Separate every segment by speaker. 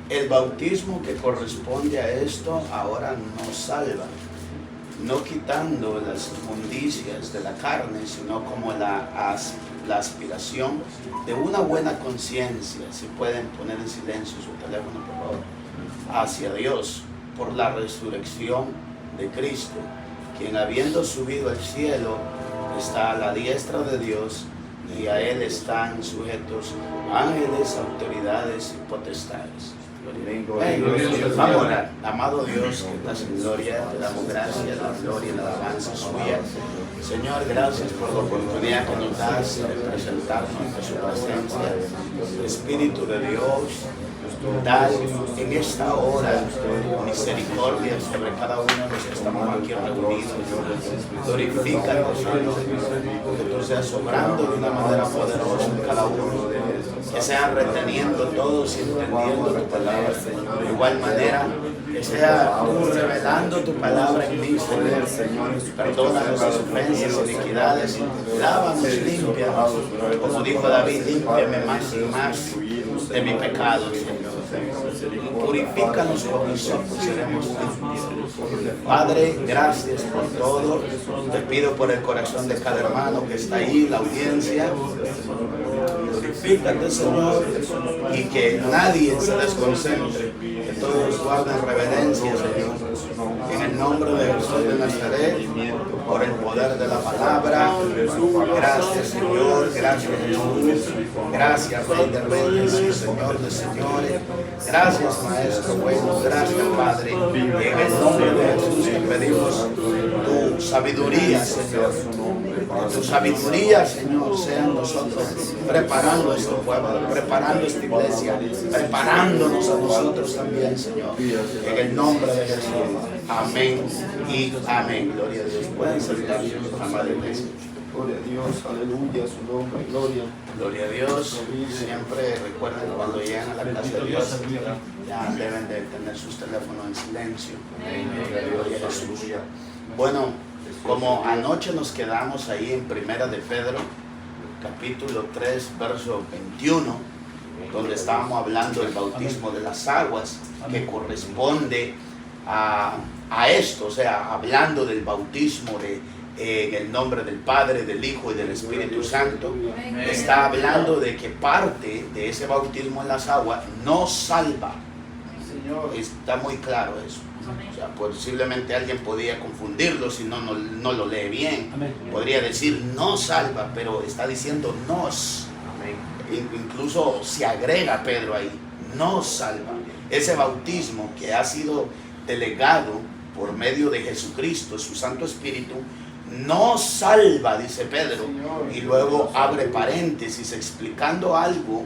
Speaker 1: El bautismo que corresponde a esto ahora nos salva, no quitando las inmundicias de la carne, sino como la aspiración de una buena conciencia, si pueden poner en silencio su teléfono por favor, hacia Dios, por la resurrección de Cristo, quien habiendo subido al cielo está a la diestra de Dios, y a Él están sujetos ángeles, autoridades y potestades. Vamos a orar. Amado Dios, que estás en gloria, te damos gracias, la gloria y la alabanza suya. Señor, gracias por la oportunidad que nos das de presentarnos ante su presencia. Espíritu de Dios, da en esta hora misericordia sobre cada uno de los que estamos aquí reunidos. Glorifícanos, Señor, que tú seas obrando de una manera poderosa en cada uno, que sean reteniendo todos y entendiendo tu palabra. De igual manera, que sea tú revelando tu palabra en mí, Señor. Perdona nuestras ofensas, iniquidades, lávanos, límpianos. Como dijo David, límpiame más y más de mi pecado, Señor. Purifícanos con nosotros, seremos limpios. Padre, gracias por todo. Te pido por el corazón de cada hermano que está ahí, la audiencia. Glorifícate, Señor, y que nadie se desconcentre, que todos guarden reverencia, Señor. En el nombre de Jesús de Nazaret, por el poder de la palabra. Gracias, Señor, gracias, Jesús. Gracias, Rey de Reyes y Señor de Señores. Gracias, Maestro bueno, gracias, Padre. En el nombre de Jesús te pedimos tu sabiduría, Señor. Tu sabiduría, Señor, sea en nosotros, preparando este pueblo, preparando esta iglesia, preparándonos a nosotros también, Señor. En el nombre de Jesús. Amén y amén. Gloria a Dios. Pueden sentarse, amada iglesia.
Speaker 2: Gloria a Dios, aleluya, su nombre, gloria.
Speaker 1: Gloria a Dios. Siempre recuerden cuando llegan a la casa de Dios, ya deben de tener sus teléfonos en silencio. Gloria a Jesús. Bueno, como anoche nos quedamos ahí en Primera de Pedro, capítulo 3, verso 21, donde estábamos hablando del bautismo de las aguas, que corresponde a esto, o sea, hablando del bautismo en el nombre del Padre, del Hijo y del Espíritu Santo. Está hablando de que parte de ese bautismo en las aguas no salva. Está muy claro eso. O sea, posiblemente alguien podría confundirlo si no lo lee bien. Podría decir no salva, pero está diciendo nos. Incluso se agrega Pedro ahí, no salva. Ese bautismo que ha sido delegado por medio de Jesucristo, su Santo Espíritu, no salva, dice Pedro, y luego abre paréntesis explicando algo,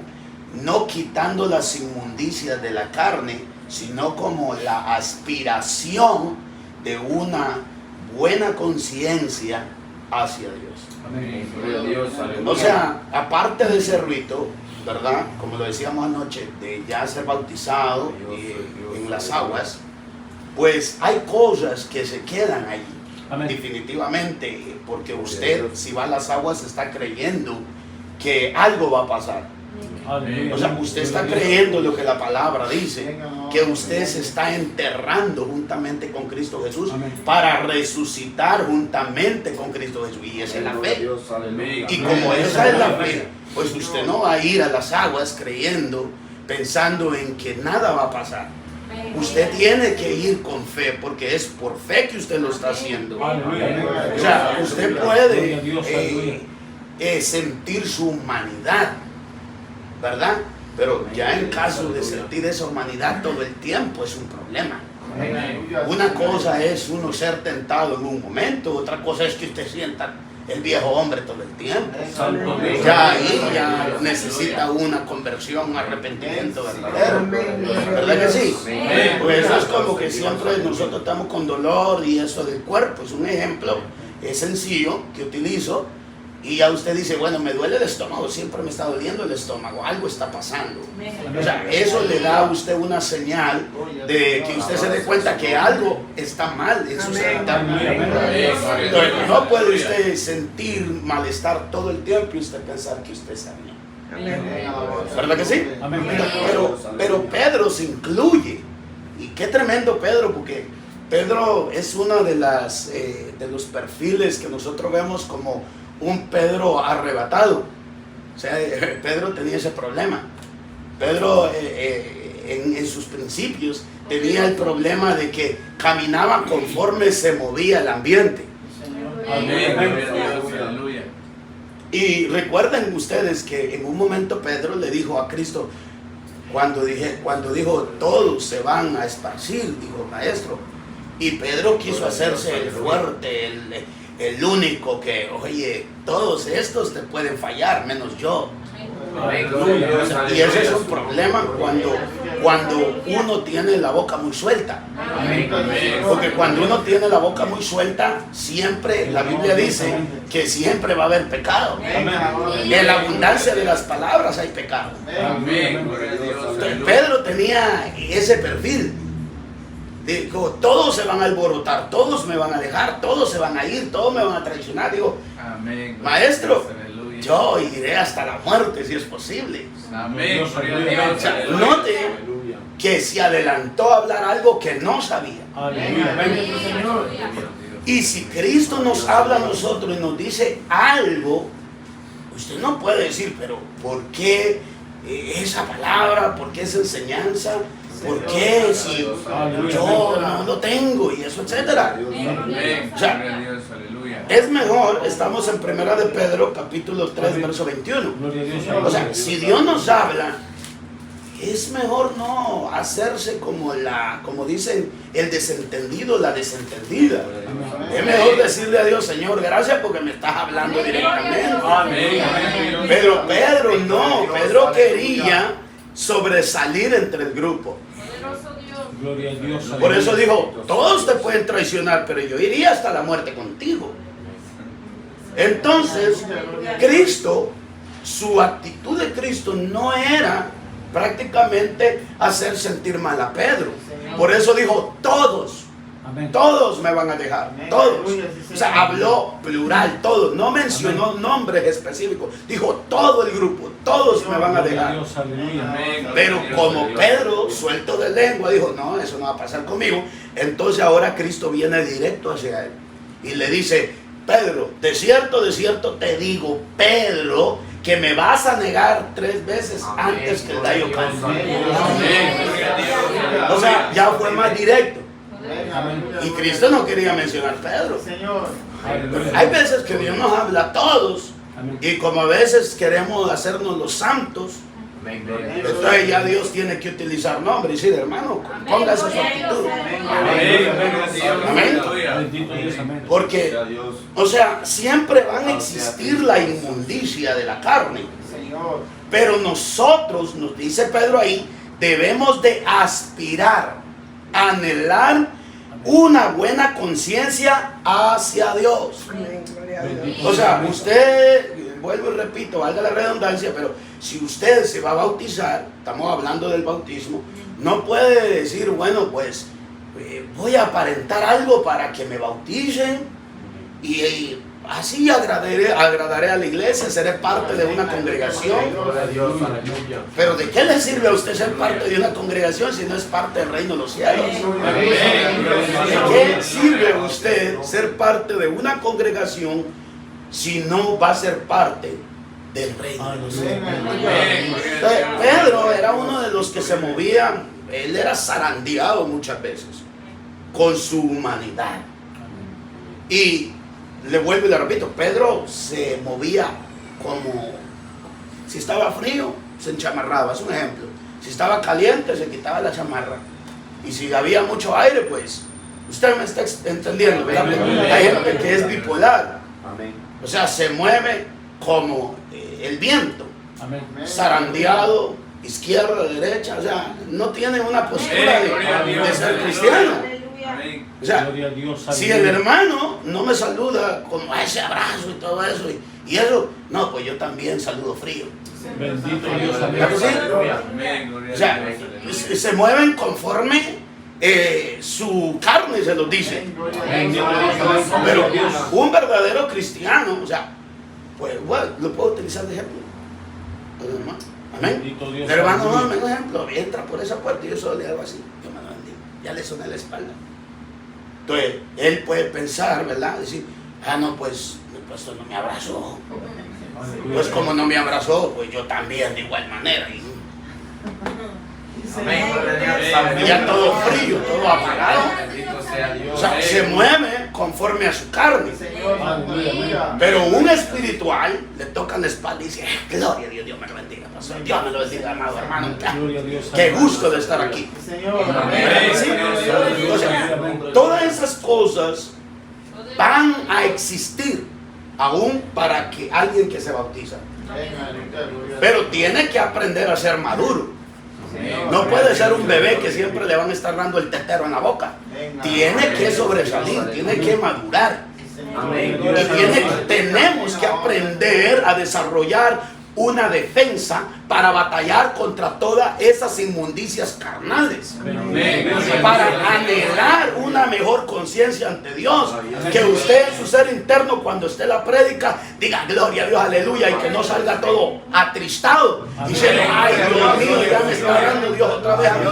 Speaker 1: no quitando las inmundicias de la carne, sino como la aspiración de una buena conciencia hacia Dios. Amén. O sea, aparte de ese rito, ¿verdad? Como lo decíamos anoche, de ya ser bautizado en las aguas, pues hay cosas que se quedan ahí. Amén. Definitivamente, porque usted, si va a las aguas, está creyendo que algo va a pasar. Amén. O sea, usted está creyendo lo que la palabra dice, que usted se está enterrando juntamente con Cristo Jesús. Amén. Para resucitar juntamente con Cristo Jesús. Y esa es la fe. Y como esa es la fe, pues usted no va a ir a las aguas creyendo, pensando en que nada va a pasar. Usted tiene que ir con fe, porque es por fe que usted lo está haciendo. O sea, usted puede sentir su humanidad, ¿verdad? Pero ya en caso de sentir esa humanidad todo el tiempo es un problema. Una cosa es uno ser tentado en un momento, otra cosa es que usted sienta el viejo hombre todo el tiempo. Ya ahí ya necesita una conversión, un arrepentimiento verdadero. ¿Verdad que sí? Pues eso es como que siempre nosotros estamos con dolor y eso del cuerpo. Es un ejemplo, es sencillo que utilizo. Y ya usted dice, bueno, me duele el estómago, siempre me está doliendo el estómago, algo está pasando. O sea, eso le da a usted una señal de que usted se dé cuenta que algo está mal en su salud. Entonces, no puede usted sentir malestar todo el tiempo y usted pensar que usted está bien. ¿Verdad que sí?
Speaker 3: Amén.
Speaker 1: Pero Pedro se incluye. Y qué tremendo Pedro, porque Pedro es uno de los perfiles que nosotros vemos como un Pedro arrebatado. O sea, Pedro tenía ese problema. Pedro en sus principios tenía el problema de que caminaba conforme se movía el ambiente.
Speaker 3: Aleluya.
Speaker 1: Y recuerden ustedes que en un momento Pedro le dijo a Cristo, cuando dijo todos se van a esparcir, dijo maestro, y Pedro quiso hacerse el fuerte, el único que, oye, todos estos te pueden fallar, menos yo. Y ese es un problema cuando uno tiene la boca muy suelta. Porque cuando uno tiene la boca muy suelta, siempre, la Biblia dice que siempre va a haber pecado. En la abundancia de las palabras hay pecado. Entonces, Pedro tenía ese perfil. Dijo, todos se van a alborotar, todos me van a dejar, todos se van a ir, todos me van a traicionar. Digo, maestro, yo iré hasta la muerte si es posible.
Speaker 3: Amén.
Speaker 1: O sea, note que se adelantó a hablar algo que no sabía. Y si Cristo nos habla a nosotros y nos dice algo, usted no puede decir, pero ¿por qué esa palabra? ¿Por qué esa enseñanza? ¿Por qué si yo no lo tengo? Y eso, etcétera. O sea, es mejor, estamos en Primera de Pedro, capítulo 3, verso 21. O sea, si Dios nos habla, es mejor no hacerse como dicen, el desentendido, la desentendida. Es mejor decirle a Dios, Señor, gracias porque me estás hablando directamente. Pero Pedro no, Pedro quería sobresalir entre el grupo. Por eso dijo, todos te pueden traicionar, pero yo iría hasta la muerte contigo. Entonces, Cristo, su actitud de Cristo no era prácticamente hacer sentir mal a Pedro. Por eso dijo, todos me van a dejar, todos. O sea, habló plural, todos. No mencionó nombres específicos. Dijo, todo el grupo, todos me van a dejar. Pero como Pedro, suelto de lengua, dijo, no, eso no va a pasar conmigo. Entonces ahora Cristo viene directo hacia él y le dice, Pedro, de cierto te digo, Pedro, que me vas a negar 3 veces antes que el gallo cante. O sea, ya fue más directo. Y Cristo no quería mencionar a Pedro. Hay veces que Dios nos habla a todos y como a veces queremos hacernos los santos, entonces ya Dios tiene que utilizar nombre y decir, hermano, póngase su actitud. Amén. Porque, o sea, siempre van a existir la inmundicia de la carne. Pero nosotros, nos dice Pedro ahí, debemos de aspirar, anhelar una buena conciencia hacia Dios. O sea, usted, vuelvo y repito, valga la redundancia, pero si usted se va a bautizar, estamos hablando del bautismo, no puede decir, bueno, pues voy a aparentar algo para que me bauticen y así agradaré a la iglesia, seré parte de una congregación. Pero ¿de qué le sirve a usted ser parte de una congregación si no es parte del reino de los cielos? ¿De qué sirve a usted ser parte de una congregación si no va a ser parte del reino de los cielos? Entonces, Pedro era uno de los que se movía, él era zarandeado muchas veces con su humanidad. Y le vuelvo y le repito, Pedro se movía como, si estaba frío, se enchamarraba, es un ejemplo. Si estaba caliente, se quitaba la chamarra. Y si había mucho aire, pues, usted me está entendiendo, ¿verdad? Hay gente que es bipolar. O sea, se mueve como el viento. Zarandeado, izquierda, derecha, o sea, no tiene una postura de ser cristiano. O sea, si el hermano no me saluda como ese abrazo y todo eso, y eso, no, pues yo también saludo frío.
Speaker 3: Bendito Dios.
Speaker 1: O sea, se mueven conforme su carne se los dice. Pero un verdadero cristiano, o sea, pues bueno, lo puedo utilizar de ejemplo. Amén.
Speaker 3: Bendito Dios.
Speaker 1: El hermano, dame un ejemplo, entra por esa puerta y yo solo le hago así, yo me lo bendigo, ya le soné la espalda. Entonces, él puede pensar, ¿verdad? Decir, no, pues mi pastor no me abrazó. Pues como no me abrazó, pues yo también de igual manera. Y ya todo frío, todo apagado. O sea, se mueve conforme a su carne. Pero un espiritual le toca la espalda y dice, gloria a Dios, Dios me lo bendiga, pastor. Dios me lo bendiga, amado hermano. Qué gusto de estar aquí. O sea, todas esas cosas van a existir aún para que alguien que se bautiza. Pero tiene que aprender a ser maduro. No puede ser un bebé que siempre le van a estar dando el tetero en la boca. Tiene que sobresalir, tiene que madurar. Y tenemos que aprender a desarrollar una defensa para batallar contra todas esas inmundicias carnales. Para anhelar una mejor conciencia ante Dios. Que usted en su ser interno, cuando usted la predica, diga gloria a Dios, aleluya, y que no salga todo atristado diciendo, ay Dios mío, ya me está dando Dios otra vez a mí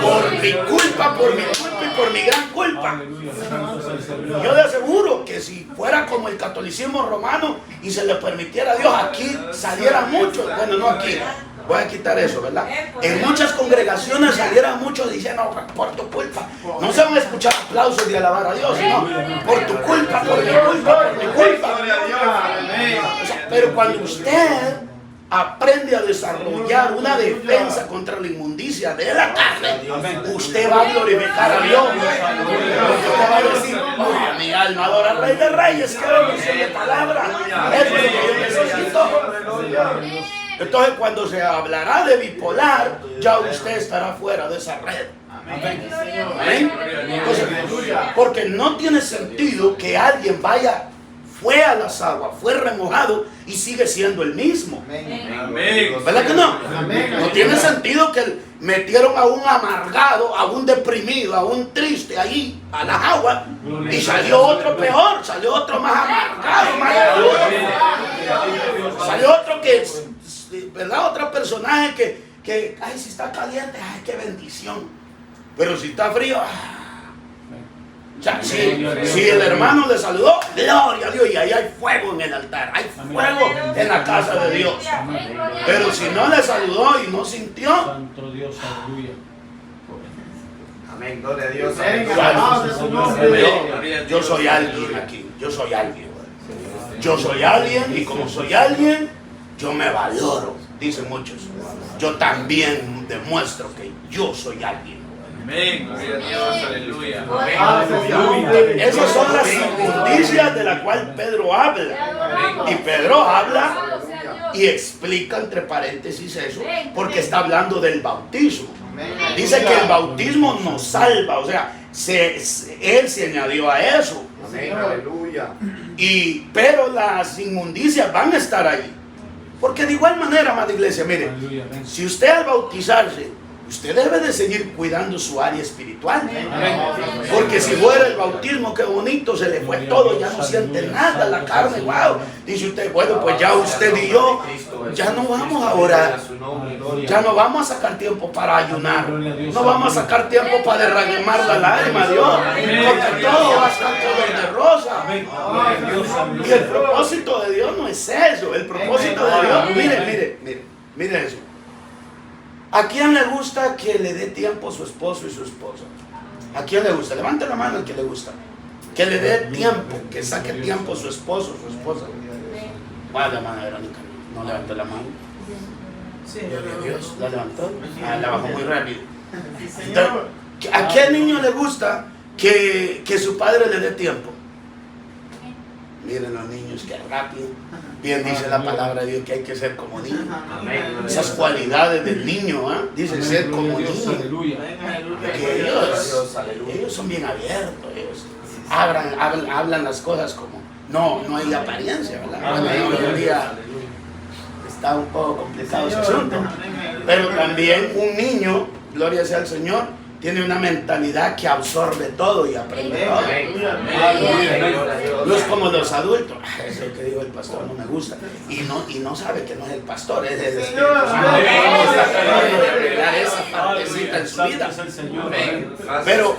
Speaker 1: por mi culpa y por mi gran culpa. Yo le aseguro que si fuera como el catolicismo romano y se le permitiera a Dios, aquí saliera mucho, bueno, no aquí, voy a quitar eso, ¿verdad? En muchas congregaciones salieran muchos diciendo, por tu culpa. No se van a escuchar aplausos de alabar a Dios, sino por tu culpa, por mi culpa, por mi culpa. O sea, pero cuando usted aprende a desarrollar una defensa contra la inmundicia de la carne, usted va a glorificar a Dios. Usted va a decir, oh, mi alma adora al Rey de Reyes, que bendición de palabra. Eso es lo que yo necesito. Entonces, cuando se hablará de bipolar, ya usted estará fuera de esa red. Amén. Amén. Entonces, porque no tiene sentido que alguien fue a las aguas, fue remojado y sigue siendo el mismo. ¿Verdad que no? No tiene sentido que metieron a un amargado, a un deprimido, a un triste ahí a las aguas y salió otro peor, salió otro más amargado, más duro. Salió otro que, ¿verdad? Otro personaje que ay, si está caliente, ay, qué bendición. Pero si está frío, o sea, si el hermano le saludó, gloria a Dios, y ahí hay fuego en el altar, hay fuego en la casa de Dios. Pero si no le saludó y no sintió,
Speaker 3: Santo Dios, aleluya.
Speaker 4: Amén, gloria a Dios.
Speaker 1: Yo soy alguien aquí, yo soy alguien. Yo soy alguien y como soy alguien, yo me valoro, dicen muchos. Yo también demuestro que yo soy alguien.
Speaker 3: Amén, gloria a Dios, aleluya.
Speaker 1: Esas son las injusticias de las cuales Pedro habla. Y Pedro habla y explica entre paréntesis eso, porque está hablando del bautismo. Dice que el bautismo nos salva, o sea, él se añadió a eso.
Speaker 4: Amén, aleluya.
Speaker 1: Pero las inmundicias van a estar ahí. Porque de igual manera, amada iglesia, mire, si usted al bautizarse, usted debe de seguir cuidando su área espiritual. Porque si fuera el bautismo, qué bonito, se le fue todo, ya no siente nada, la carne, wow. Dice usted, bueno, pues ya usted y yo, ya no vamos a orar. Ya no vamos a sacar tiempo para ayunar. No vamos a sacar tiempo para derramar la lágrima a Dios. Porque todo va a estar color de rosa. Y el propósito de Dios no es eso. El propósito de Dios, mire eso. ¿A quién le gusta que le dé tiempo a su esposo y su esposa? ¿A quién le gusta? Levante la mano al que le gusta. Que le dé tiempo, que saque tiempo a su esposo o su esposa. ¿Cuál la mano, Verónica? ¿No levantó la mano? Sí. Dios, ¿la levantó? La bajó muy rápido. Entonces, ¿a qué niño le gusta que su padre le dé tiempo? Miren los niños, qué rápido. Bien dice la palabra de Dios que hay que ser como niños. Esas cualidades del niño, dice ser como niño. Que ellos son bien abiertos. Ellos hablan las cosas como no hay apariencia, ¿verdad? Bueno, hoy en día está un poco complicado ese asunto. Pero también un niño, gloria sea al Señor, tiene una mentalidad que absorbe todo y aprende todo. No es como los adultos. Eso que dijo el pastor no me gusta. Y no sabe que no es el pastor, es el Espíritu Santo. Está tratando de arreglar esa partecita en su vida. Pero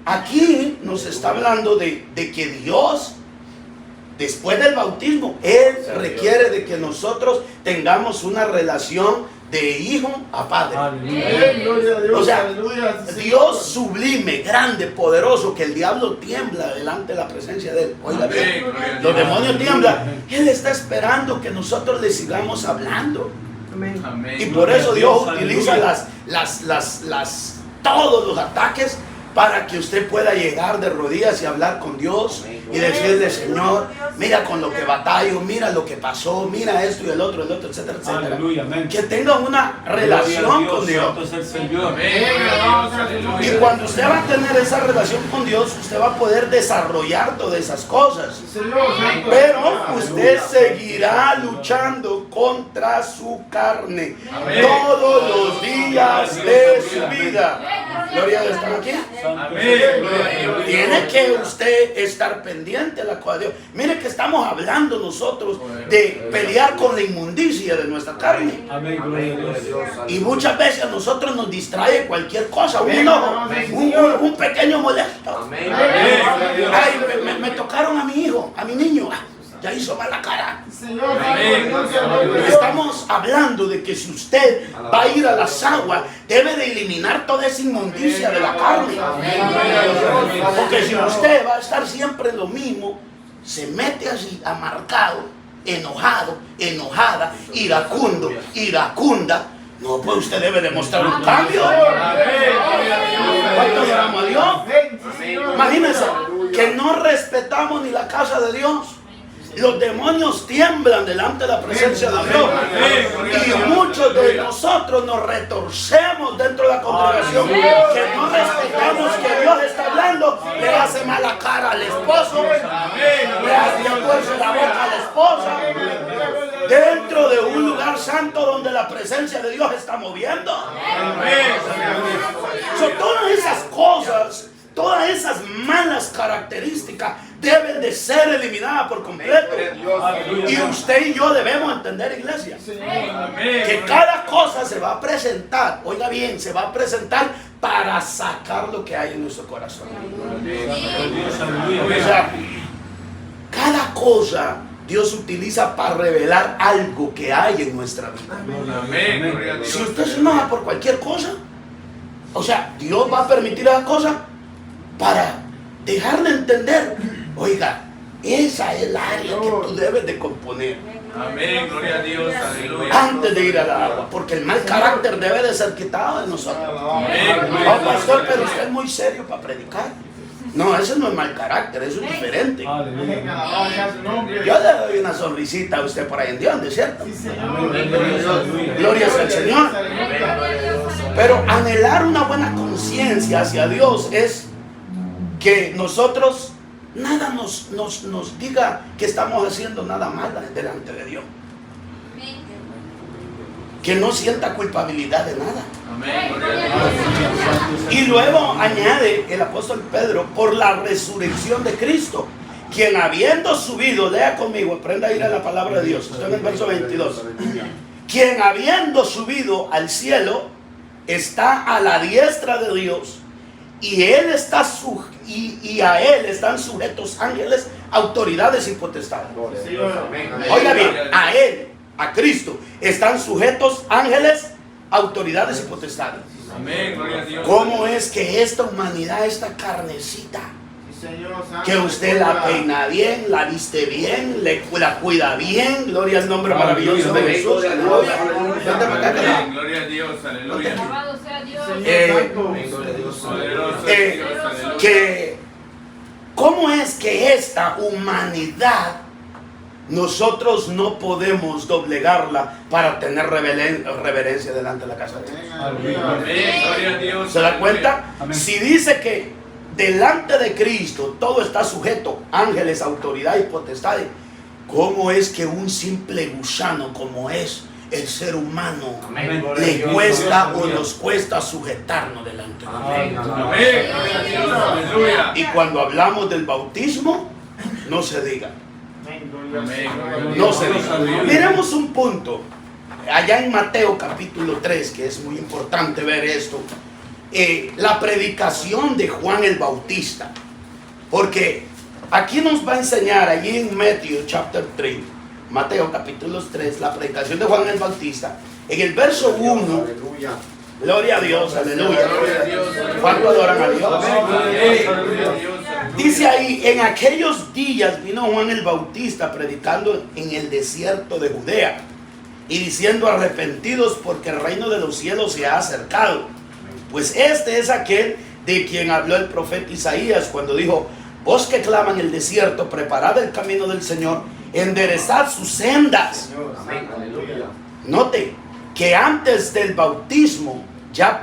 Speaker 1: aquí nos está hablando de que Dios, después del bautismo, Él requiere de que nosotros tengamos una relación de hijo a padre. O sea, Dios sublime, grande, poderoso, que el diablo tiembla delante de la presencia de Él. Oiga bien, los demonios tiemblan. Él está esperando que nosotros le sigamos hablando. Y por eso Dios utiliza todos los ataques para que usted pueda llegar de rodillas y hablar con Dios y decirle: Señor, mira con lo que batallo, mira lo que pasó, mira esto y el otro, etcétera, etcétera. Que tenga una relación con Dios. Y cuando usted va a tener esa relación con Dios, usted va a poder desarrollar todas esas cosas. Pero usted seguirá luchando contra su carne todos los días de su vida. Gloria a Dios. ¿Están aquí? Tiene que usted estar pendiente de la cosa de Dios. Mire que estamos hablando nosotros de pelear con la inmundicia de nuestra carne. Y muchas veces a nosotros nos distrae cualquier cosa, un pequeño molesto. Ay, me tocaron a mi hijo, a mi niño. Ya hizo mala cara. Estamos hablando de que si usted va a ir a las aguas, debe de eliminar toda esa inmundicia de la carne. Porque si usted va a estar siempre en lo mismo, se mete así amargado, enojado, enojada, iracunda, no, pues usted debe demostrar un cambio. ¿Cuánto adoramos a Dios? Imagínense que no respetamos ni la casa de Dios. Los demonios tiemblan delante de la presencia de Dios. Y muchos de nosotros nos retorcemos dentro de la congregación, que no respetamos que Dios está hablando. Le hace mala cara al esposo, le tuerce la boca a la esposa, dentro de un lugar santo donde la presencia de Dios está moviendo. Todas esas cosas, todas esas malas características deben de ser eliminadas por completo. Y usted y yo debemos entender, iglesia, que cada cosa se va a presentar, oiga bien, se va a presentar para sacar lo que hay en nuestro corazón. O sea, cada cosa Dios utiliza para revelar algo que hay en nuestra vida. Si usted se enoja por cualquier cosa, o sea, Dios va a permitir esa cosa para dejarle entender: oiga, esa es el área que tú debes de componer.
Speaker 3: Amén, gloria a Dios, aleluya.
Speaker 1: Antes de ir al agua, porque el mal carácter debe de ser quitado de nosotros. Oh, pastor, pero usted es muy serio para predicar. No, eso no es mal carácter, eso es diferente. Yo le doy una sonrisita a usted por ahí en Dios, ¿no es cierto? Gloria al Señor. Pero anhelar una buena conciencia hacia Dios es que nosotros nada nos diga que estamos haciendo nada mal delante de Dios. Que no sienta culpabilidad de nada. Y luego añade el apóstol Pedro: por la resurrección de Cristo, quien habiendo subido, lea conmigo, aprenda a ir a la palabra de Dios, está en el verso 22, quien habiendo subido al cielo está a la diestra de Dios, y él está y a él están sujetos ángeles, autoridades y potestades. Oiga bien, a él, a Cristo, están sujetos ángeles, autoridades y potestades. ¿Cómo es que esta humanidad, esta carnecita, que usted la peina bien, la viste bien, la cuida bien? Gloria al nombre maravilloso de Jesús.
Speaker 3: Gloria a Dios, aleluya.
Speaker 1: ¿Cómo es que esta humanidad nosotros no podemos doblegarla para tener reverencia delante de la casa de Dios? ¿Se da cuenta? Si dice que delante de Cristo todo está sujeto, ángeles, autoridad y potestades, ¿cómo es que un simple gusano como es el ser humano
Speaker 4: Amén.
Speaker 1: le cuesta o nos cuesta sujetarnos delante de Dios.
Speaker 4: Amén.
Speaker 3: Amén. Gloria a Dios. Aleluya.
Speaker 1: Y cuando hablamos del bautismo, no se diga.
Speaker 3: Amén.
Speaker 1: No se diga. Miremos un punto. Allá en Mateo capítulo 3, que es muy importante ver esto. La predicación de Juan el Bautista. Porque aquí nos va a enseñar, allí en Matthew chapter 3, Mateo capítulo 3, la predicación de Juan el Bautista. En el verso 1,
Speaker 2: Aleluya.
Speaker 1: gloria a Dios, aleluya.
Speaker 3: Gloria a Dios.
Speaker 1: ¿Cuánto adoran a Dios?
Speaker 3: Amén. Gloria a Dios.
Speaker 1: Dice ahí, en aquellos días vino Juan el Bautista predicando en el desierto de Judea y diciendo: arrepentidos porque el reino de los cielos se ha acercado. Pues este es aquel de quien habló el profeta Isaías cuando dijo: vos que claman en el desierto, preparad el camino del Señor, enderezad sus sendas.
Speaker 4: Amén. Aleluya.
Speaker 1: Note que antes del bautismo, ya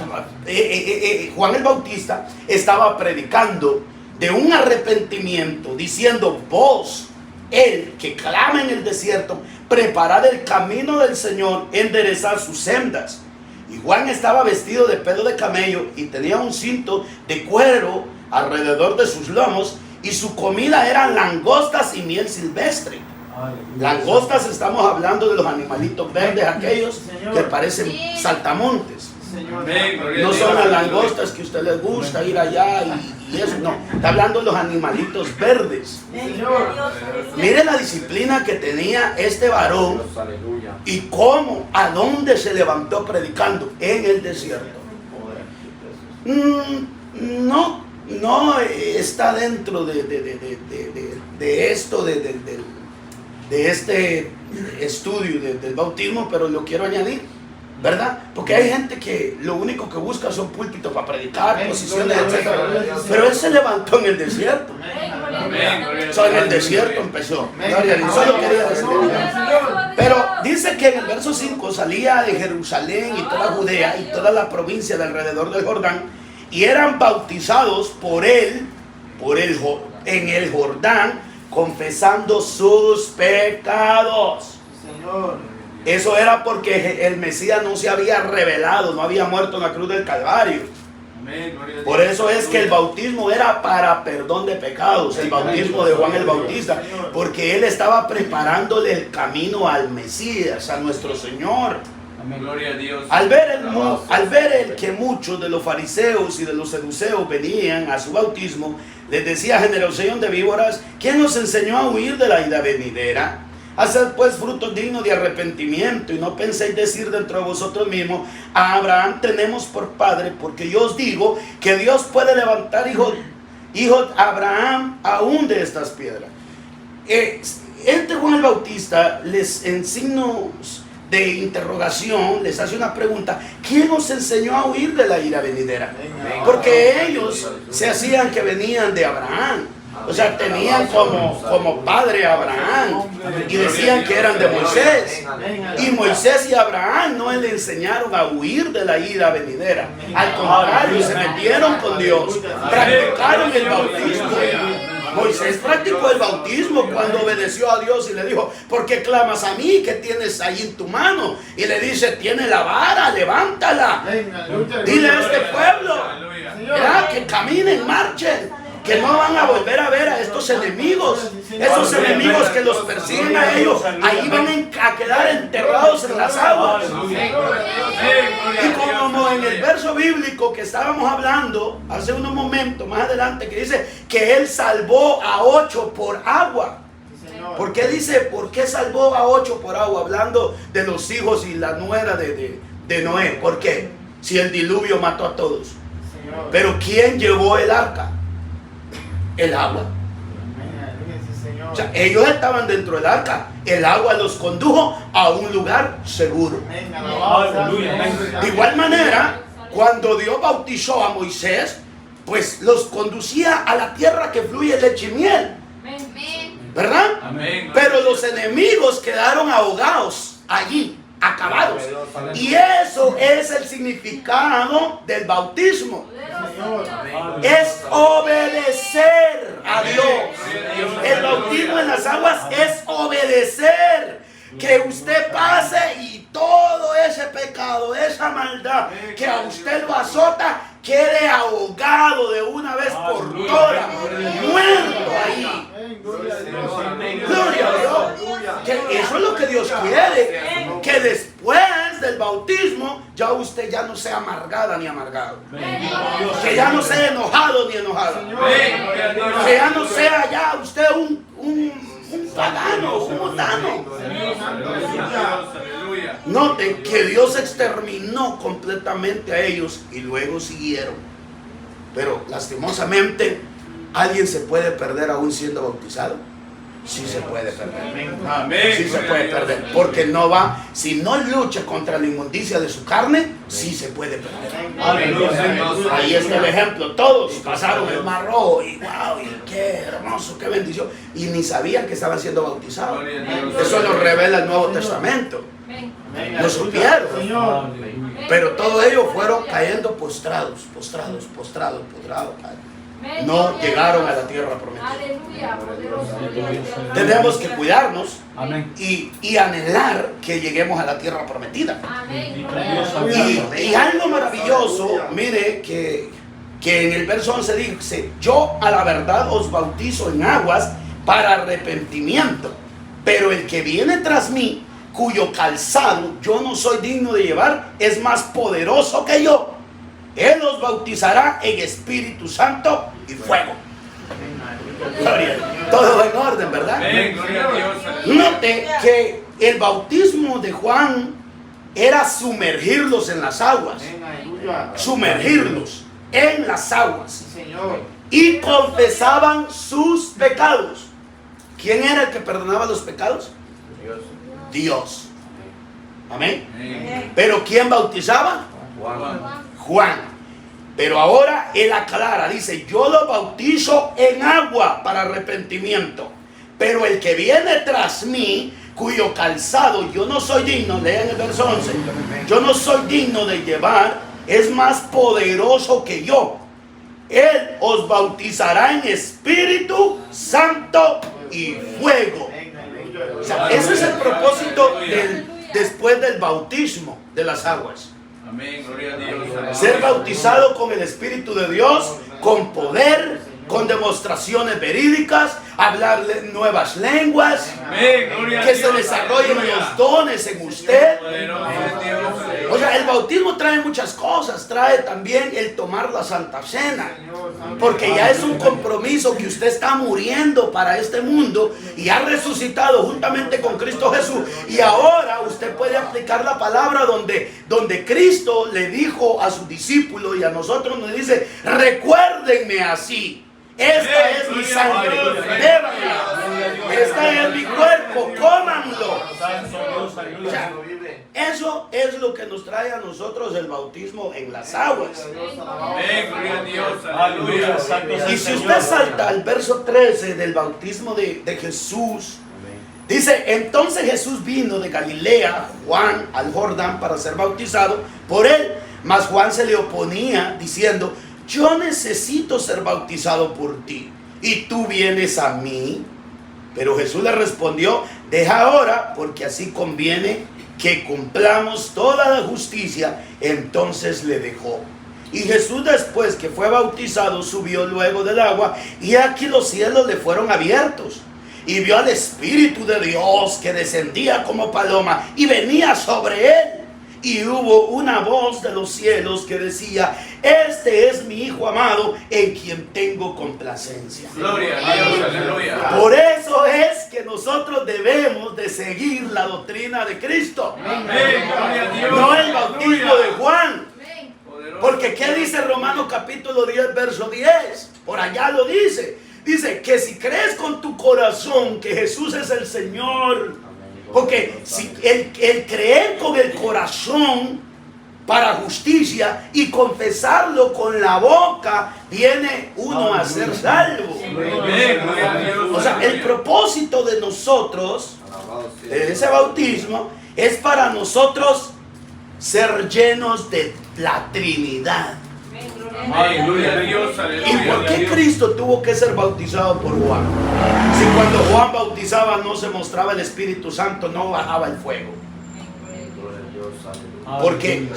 Speaker 1: Juan el Bautista estaba predicando de un arrepentimiento, diciendo: vos, el que clama en el desierto, preparad el camino del Señor, enderezad sus sendas. Y Juan estaba vestido de pelo de camello y tenía un cinto de cuero alrededor de sus lomos, y su comida eran langostas y miel silvestre. Langostas, estamos hablando de los animalitos verdes, aquellos que parecen saltamontes.
Speaker 3: Amén. Gloria a
Speaker 1: No
Speaker 3: Dios.
Speaker 1: son las langostas que a usted les gusta ir allá y eso, no. Está hablando de los animalitos verdes. Mire la disciplina que tenía este varón
Speaker 4: Aleluya.
Speaker 1: y cómo, a dónde se levantó predicando: en el desierto. No está dentro de esto, de este estudio del bautismo, pero lo quiero añadir, ¿verdad? Porque hay gente que lo único que busca son púlpitos para predicar, posiciones, etc. Pero él se levantó en el desierto.
Speaker 3: Amén. Gloria a Dios.
Speaker 1: En el desierto empezó. Solo quería decir. Pero dice que en el verso 5 salía de Jerusalén y toda Judea y toda la provincia de alrededor del Jordán, y eran bautizados por él en el Jordán, confesando sus pecados. Eso era porque el Mesías no se había revelado, no había muerto en la cruz del Calvario.
Speaker 3: Amén. Gloria a Dios.
Speaker 1: Por eso es que el bautismo era para perdón de pecados, el bautismo de Juan el Bautista, porque él estaba preparándole el camino al Mesías, a nuestro Señor.
Speaker 3: Gloria a Dios.
Speaker 1: Al ver el que muchos de los fariseos y de los seduceos venían a su bautismo, les decía: generación de víboras, ¿quién os enseñó a huir de la ira venidera? Haced pues frutos dignos de arrepentimiento, y no penséis decir dentro de vosotros mismos: a Abraham tenemos por padre, porque yo os digo que Dios puede levantar hijos a Abraham aún de estas piedras. Juan el Bautista, en signos de interrogación, les hace una pregunta: ¿quién os enseñó a huir de la ira venidera? Porque ellos se hacían que venían de Abraham. O sea, tenían como padre a Abraham, y decían que eran de Moisés. Y Moisés y Abraham no le enseñaron a huir de la ira venidera. Al contrario, se metieron con Dios, practicaron el bautismo. Moisés practicó el bautismo cuando obedeció a Dios y le dijo: ¿por qué clamas a mí? ¿Qué tienes ahí en tu mano? Y le dice: tiene la vara, levántala. Dile a este pueblo, ¿verdad?, que caminen, marchen, que no van a volver a ver a estos enemigos que los persiguen a ellos. Ahí van a quedar enterrados en las aguas. Y como en el verso bíblico que estábamos hablando hace unos momentos más adelante, que dice que él salvó a 8 por agua. ¿Por qué dice, por qué salvó a 8 por agua? Hablando de los hijos y la nuera de Noé. ¿Por qué? Si el diluvio mató a todos. Pero ¿quién llevó el arca? El agua. O sea, ellos estaban dentro del arca. El agua los condujo a un lugar seguro. De igual manera, cuando Dios bautizó a Moisés, pues los conducía a la tierra que fluye leche y miel, ¿verdad?
Speaker 3: Amén.
Speaker 1: Pero los enemigos quedaron ahogados allí, acabados. Y eso es el significado del bautismo. Es obedecer a Dios. El bautismo en las aguas es obedecer. Que usted pase y todo ese pecado, esa maldad que a usted lo azota, quede ahogado de una vez por todas, muerto ahí. Gloria a Dios. Que eso es lo que Dios quiere. Que después del bautismo ya usted ya no sea amargada ni amargado. Que ya no sea enojado ni enojado. Que ya no sea ya usted un pagano, un mundano. Noten que Dios exterminó completamente a ellos y luego siguieron. Pero lastimosamente, ¿alguien se puede perder aún siendo bautizado? Sí se puede perder. Sí se puede perder. Porque no va, si no lucha contra la inmundicia de su carne, sí se puede perder. Ahí está el ejemplo. Todos pasaron el Mar Rojo y wow, y qué hermoso, qué bendición. Y ni sabían que estaban siendo bautizados. Eso lo revela el Nuevo Testamento. Lo supieron. Pero todos ellos fueron cayendo postrados. No llegaron a la tierra prometida. Tenemos que cuidarnos y anhelar que lleguemos a la tierra prometida. Y algo maravilloso, mire que en el verso 11 dice: yo a la verdad os bautizo en aguas para arrepentimiento, pero el que viene tras mí, cuyo calzado yo no soy digno de llevar, es más poderoso que yo. Él los bautizará en Espíritu Santo y fuego. Gloria. Todo en orden, ¿verdad? Note que el bautismo de Juan era sumergirlos en las aguas. Sumergirlos en las aguas. Y confesaban sus pecados. ¿Quién era el que perdonaba los pecados? Dios. Amén. Pero ¿quién bautizaba? Juan. Pero ahora él aclara, dice: yo lo bautizo en agua para arrepentimiento, pero el que viene tras mí, cuyo calzado yo no soy digno, lean el verso 11, yo no soy digno de llevar, es más poderoso que yo. Él os bautizará en Espíritu Santo y fuego. O sea, ese es el propósito después del bautismo de las aguas.
Speaker 3: Amén, gloria a Dios.
Speaker 1: Ser bautizado con el Espíritu de Dios, con poder, con demostraciones verídicas, hablar nuevas lenguas,
Speaker 3: Amén, gloria a
Speaker 1: que
Speaker 3: Dios.
Speaker 1: se desarrollen los dones en usted. O sea, el bautismo trae muchas cosas, trae también el tomar la Santa Cena, porque ya es un compromiso que usted está muriendo para este mundo y ha resucitado juntamente con Cristo Jesús, y ahora usted puede aplicar la palabra donde Cristo le dijo a sus discípulos y a nosotros nos dice: recuérdenme así. Esta es mi sangre, bébanla. Esta es mi cuerpo, cómanlo. O sea, eso es lo que nos trae a nosotros el bautismo en las aguas.
Speaker 3: Amén, gloria a Dios, aleluya.
Speaker 1: Y si usted salta al verso 13 del bautismo de Jesús, dice: entonces Jesús vino de Galilea, Juan, al Jordán para ser bautizado por él. Mas Juan se le oponía diciendo: yo necesito ser bautizado por ti, y tú vienes a mí. Pero Jesús le respondió: deja ahora, porque así conviene que cumplamos toda la justicia. Entonces le dejó. Y Jesús, después que fue bautizado, subió luego del agua, y aquí los cielos le fueron abiertos, y vio al Espíritu de Dios que descendía como paloma y venía sobre él. Y hubo una voz de los cielos que decía: este es mi Hijo amado, en quien tengo complacencia.
Speaker 3: Gloria a Dios, aleluya.
Speaker 1: Por eso es que nosotros debemos de seguir la doctrina de Cristo.
Speaker 3: Amén, gloria a Dios.
Speaker 1: No el bautismo de Juan.
Speaker 3: Poderoso.
Speaker 1: Porque ¿qué dice Romanos capítulo 10, verso 10? Por allá lo dice. Dice que si crees con tu corazón que Jesús es el Señor. Porque si el creer con el corazón para justicia y confesarlo con la boca, viene uno a ser salvo.
Speaker 3: Amén, gloria a Dios.
Speaker 1: O sea, el propósito de nosotros, de ese bautismo, es para nosotros ser llenos de la Trinidad.
Speaker 3: Amén, gloria a Dios, aleluya.
Speaker 1: ¿Y por qué Cristo tuvo que ser bautizado por Juan? Si cuando Juan bautizaba no se mostraba el Espíritu Santo, no bajaba el fuego. Porque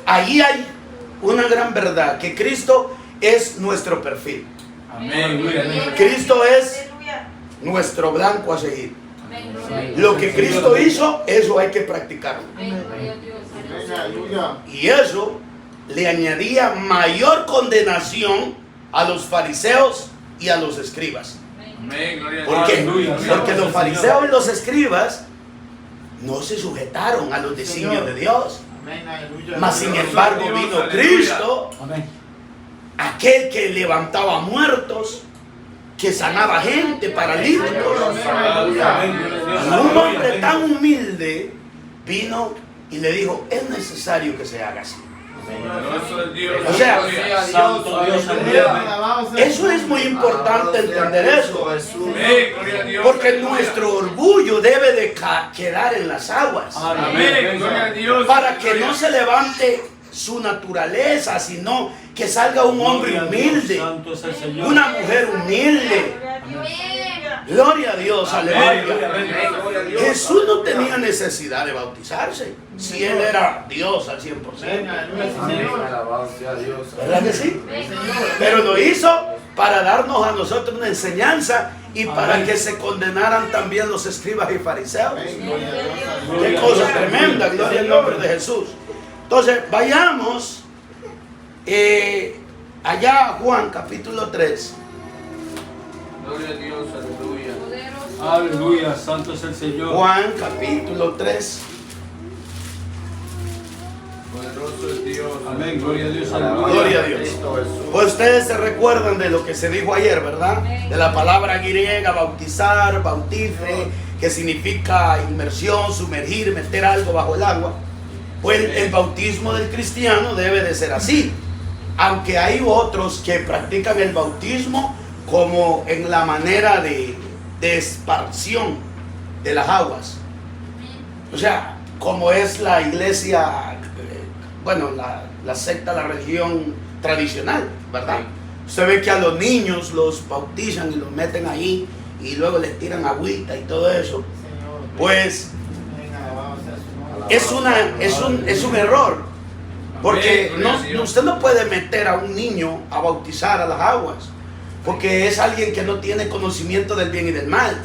Speaker 1: ahí hay una gran verdad, que Cristo es nuestro perfil.
Speaker 3: Amén. Gloria a Dios.
Speaker 1: Cristo es nuestro blanco a seguir. Lo que Cristo hizo, eso hay que practicarlo.
Speaker 2: Aleluya.
Speaker 1: Y eso le añadía mayor condenación a los fariseos y a los escribas.
Speaker 3: Amén. Gloria a Dios.
Speaker 1: ¿Por qué?
Speaker 3: Aleluya.
Speaker 1: Porque los fariseos y los escribas no se sujetaron a los designios de Dios.
Speaker 2: Amén, aleluya.
Speaker 1: Mas sin embargo vino Cristo, aquel que levantaba muertos, que sanaba gente, paralíticos. Y un hombre tan humilde vino y le dijo, es necesario que se haga así.
Speaker 3: Poderoso es Dios.
Speaker 1: O sea,
Speaker 3: Gloria.
Speaker 2: Santo Dios,
Speaker 1: Eso es muy importante entender eso.
Speaker 3: Amén. Gloria a Dios.
Speaker 1: Porque nuestro orgullo debe de quedar en las aguas.
Speaker 3: Amén. Gloria a Dios.
Speaker 1: Para que no se levante su naturaleza, sino que salga un hombre humilde, una mujer humilde. Gloria a Dios, aleluya. Jesús no tenía necesidad de bautizarse si Él era Dios al 100%. ¿Verdad que sí? Pero lo hizo para darnos a nosotros una enseñanza y para que se condenaran también los escribas y fariseos. Qué cosa tremenda, gloria al nombre de Jesús. Entonces, vayamos allá a Juan capítulo 3.
Speaker 3: Gloria a Dios. Aleluya.
Speaker 4: Aleluya, santo es el Señor.
Speaker 1: Juan capítulo 3.
Speaker 3: Poderoso es Dios.
Speaker 4: Amén, gloria a Dios.
Speaker 1: Gloria a Dios. Pues ustedes se recuerdan de lo que se dijo ayer, ¿verdad? De la palabra griega, bautizar, bautice, que significa inmersión, sumergir, meter algo bajo el agua. Pues el bautismo del cristiano debe de ser así. Aunque hay otros que practican el bautismo como en la manera de esparción de las aguas. O sea, como es la iglesia, bueno, la secta, la religión tradicional, ¿verdad? Usted ve que a los niños los bautizan y los meten ahí y luego les tiran agüita y todo eso. Pues es un error. Porque usted no puede meter a un niño a bautizar a las aguas. Porque es alguien que no tiene conocimiento del bien y del mal.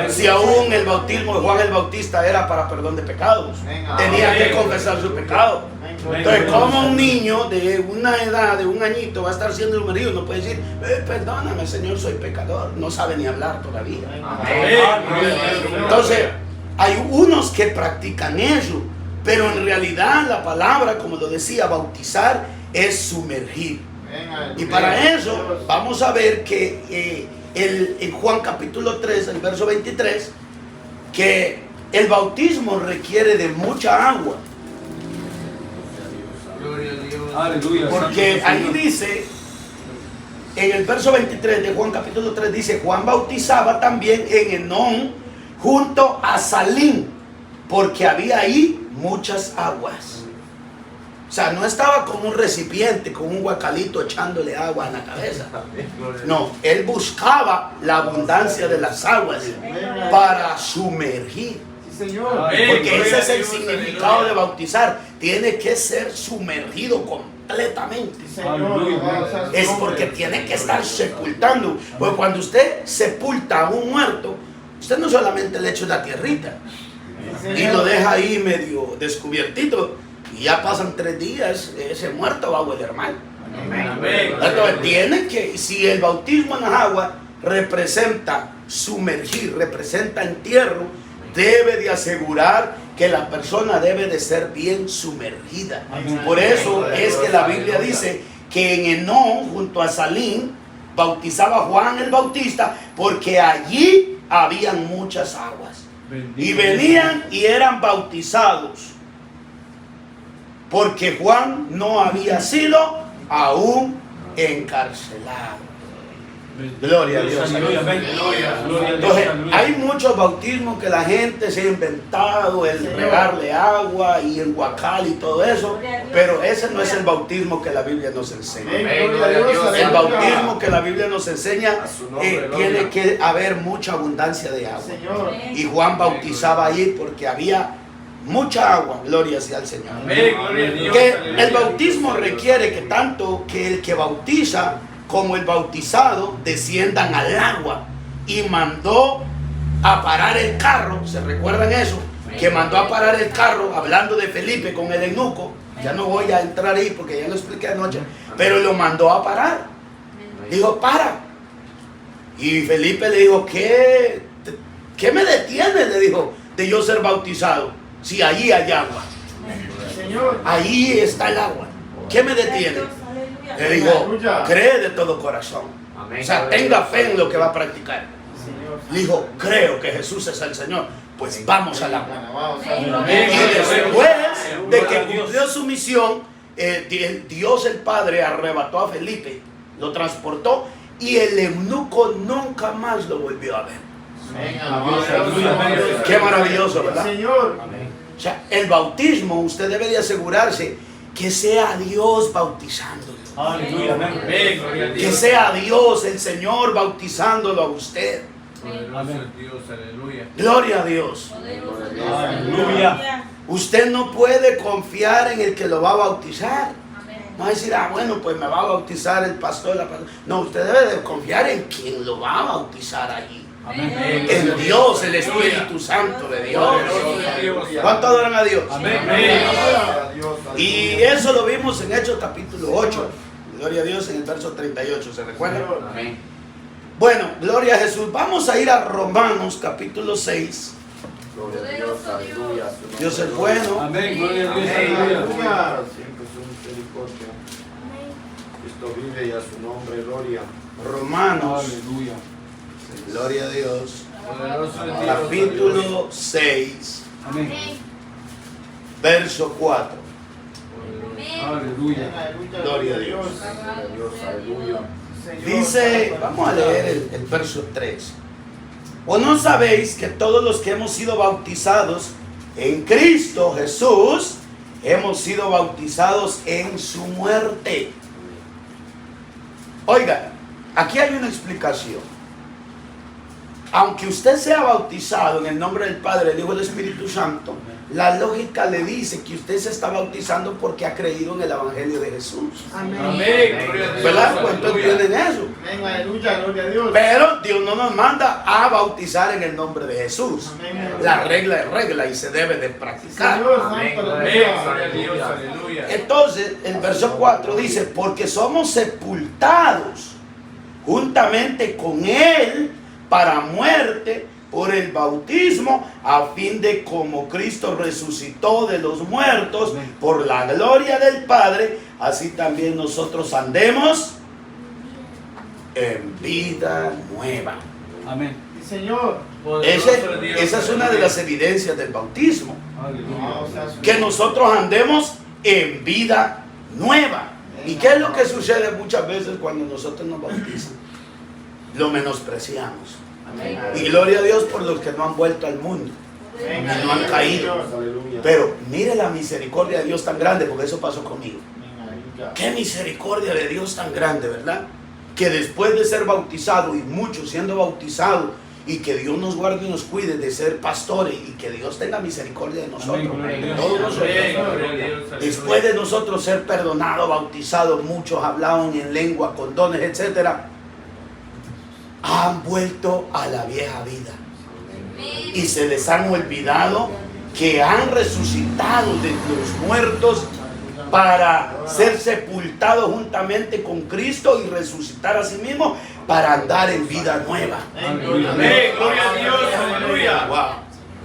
Speaker 1: Si aún el bautismo de Juan el Bautista era para perdón de pecados, tenía que confesar su pecado. Entonces, ¿cómo un niño de una edad, de un añito, va a estar siendo sumergido? No puede decir, perdóname, Señor, soy pecador. No sabe ni hablar todavía. Entonces, hay unos que practican eso, pero en realidad la palabra, como lo decía, bautizar es sumergir. Y para eso vamos a ver que en Juan capítulo 3, el verso 23, que el bautismo requiere de mucha agua.
Speaker 3: Gloria a Dios.
Speaker 4: Aleluya.
Speaker 1: Porque ahí dice, en el verso 23 de Juan capítulo 3, dice, Juan bautizaba también en Enón junto a Salim, porque había ahí muchas aguas. O sea, no estaba con un recipiente, con un guacalito echándole agua en la cabeza. No, él buscaba la abundancia de las aguas para sumergir. Porque ese es el significado de bautizar. Tiene que ser sumergido completamente. Es porque tiene que estar sepultando. Porque cuando usted sepulta a un muerto, usted no solamente le echa la tierrita y lo deja ahí medio descubiertito. Y ya pasan 3 días, ese muerto va a hueler mal. Entonces tiene que, si el bautismo en las aguas representa sumergir, representa entierro, debe de asegurar que la persona debe de ser bien sumergida. Por eso es que la Biblia dice que en Enón, junto a Salim, bautizaba Juan el Bautista, porque allí habían muchas aguas. Y venían y eran bautizados, porque Juan no había sido aún encarcelado. Gloria a Dios. Entonces, hay muchos bautismos que la gente se ha inventado, el regarle agua y el guacal y todo eso, pero ese no es el bautismo que la Biblia nos enseña. El bautismo que la Biblia nos enseña tiene que haber mucha abundancia de agua. Y Juan bautizaba ahí porque había mucha agua, gloria sea al Señor.
Speaker 3: Amén, gloria a Dios.
Speaker 1: Que
Speaker 3: aleluya.
Speaker 1: el bautismo requiere que tanto que el que bautiza como el bautizado desciendan al agua, y mandó a parar el carro. ¿Se recuerdan eso? Que mandó a parar el carro, hablando de Felipe con el eunuco. Ya no voy a entrar ahí porque ya lo expliqué anoche, pero lo mandó a parar. Dijo, para. Y Felipe le dijo, ¿qué me detiene? Le dijo, de yo ser bautizado, si allí hay agua. Ahí está el agua. ¿Qué me detiene? Le dijo, cree de todo corazón. O sea, tenga fe en lo que va a practicar. Le dijo, creo que Jesús es el Señor. Pues vamos al agua. Y después de que cumplió su misión, Dios el Padre arrebató a Felipe, lo transportó, y el eunuco nunca más lo volvió a ver. Qué maravilloso, ¿verdad? O sea, el bautismo, usted debe de asegurarse que sea Dios bautizándolo.
Speaker 4: Aleluya, amén.
Speaker 1: Que sea Dios, el Señor, bautizándolo a usted.
Speaker 3: Poderoso es Dios, aleluya.
Speaker 1: Gloria a Dios.
Speaker 4: Aleluya.
Speaker 1: Usted no puede confiar en el que lo va a bautizar. No va a decir, bueno, pues me va a bautizar el pastor, la pastora. No, usted debe de confiar en quien lo va a bautizar allí.
Speaker 4: Amén.
Speaker 1: En Dios, el Espíritu Santo de Dios. ¿Cuánto adoran a Dios?
Speaker 4: Amén.
Speaker 1: Y eso lo vimos en Hechos capítulo 8. Gloria a Dios, en el verso 38, ¿se recuerda?
Speaker 3: Amén.
Speaker 1: Bueno, gloria a Jesús. Vamos a ir a Romanos capítulo 6. Dios es bueno.
Speaker 4: Amén. Gloria a Dios. Aleluya.
Speaker 2: Siempre su misericordia. Cristo vive y a su nombre, gloria.
Speaker 1: Romanos,
Speaker 4: Aleluya.
Speaker 1: gloria a Dios.
Speaker 3: Poderoso es Dios.
Speaker 1: Capítulo 6,
Speaker 4: Amén.
Speaker 1: verso 4.
Speaker 4: Aleluya.
Speaker 1: Gloria a Dios.
Speaker 2: Aleluya.
Speaker 1: Dice, vamos a leer el verso 3. ¿O no sabéis que todos los que hemos sido bautizados en Cristo Jesús, hemos sido bautizados en su muerte? Oiga, aquí hay una explicación. Aunque usted sea bautizado en el nombre del Padre, del Hijo y del Espíritu Santo, la lógica le dice que usted se está bautizando porque ha creído en el Evangelio de Jesús.
Speaker 3: Amén. Gloria a Dios.
Speaker 1: ¿Verdad? ¿Cuántos entienden eso?
Speaker 2: Aleluya, gloria a Dios.
Speaker 1: Pero Dios no nos manda a bautizar en el nombre de Jesús. La regla es regla y se debe de practicar.
Speaker 3: Amén. Gloria a Dios, aleluya.
Speaker 1: Entonces, el verso 4 dice, porque somos sepultados juntamente con Él para muerte por el bautismo, a fin de como Cristo resucitó de los muertos por la gloria del Padre, así también nosotros andemos en vida nueva.
Speaker 4: Amén.
Speaker 2: Señor.
Speaker 1: Esa es una de las evidencias del bautismo,
Speaker 4: Aleluya.
Speaker 1: que nosotros andemos en vida nueva. ¿Y qué es lo que sucede muchas veces cuando nosotros nos bautizan? Lo menospreciamos. Y gloria a Dios por los que no han vuelto al mundo y no han caído. Pero mire la misericordia de Dios tan grande, porque eso pasó conmigo. Qué misericordia de Dios tan grande, ¿verdad? Que después de ser bautizado, y muchos siendo bautizados, y que Dios nos guarde y nos cuide de ser pastores, y que Dios tenga misericordia de nosotros,
Speaker 4: Amén,
Speaker 1: de
Speaker 4: gloria a
Speaker 1: todos
Speaker 4: Dios.
Speaker 1: nosotros.
Speaker 3: Gloria a Dios, aleluya.
Speaker 1: Después de nosotros ser perdonados, bautizados, muchos hablaban en lengua, con dones, etcétera, han vuelto a la vieja vida y se les han olvidado que han resucitado de los muertos para ser sepultados juntamente con Cristo y resucitar a sí mismo para andar en vida nueva.
Speaker 4: Aleluya.
Speaker 3: Amén. Gloria a Dios, aleluya.
Speaker 1: Wow.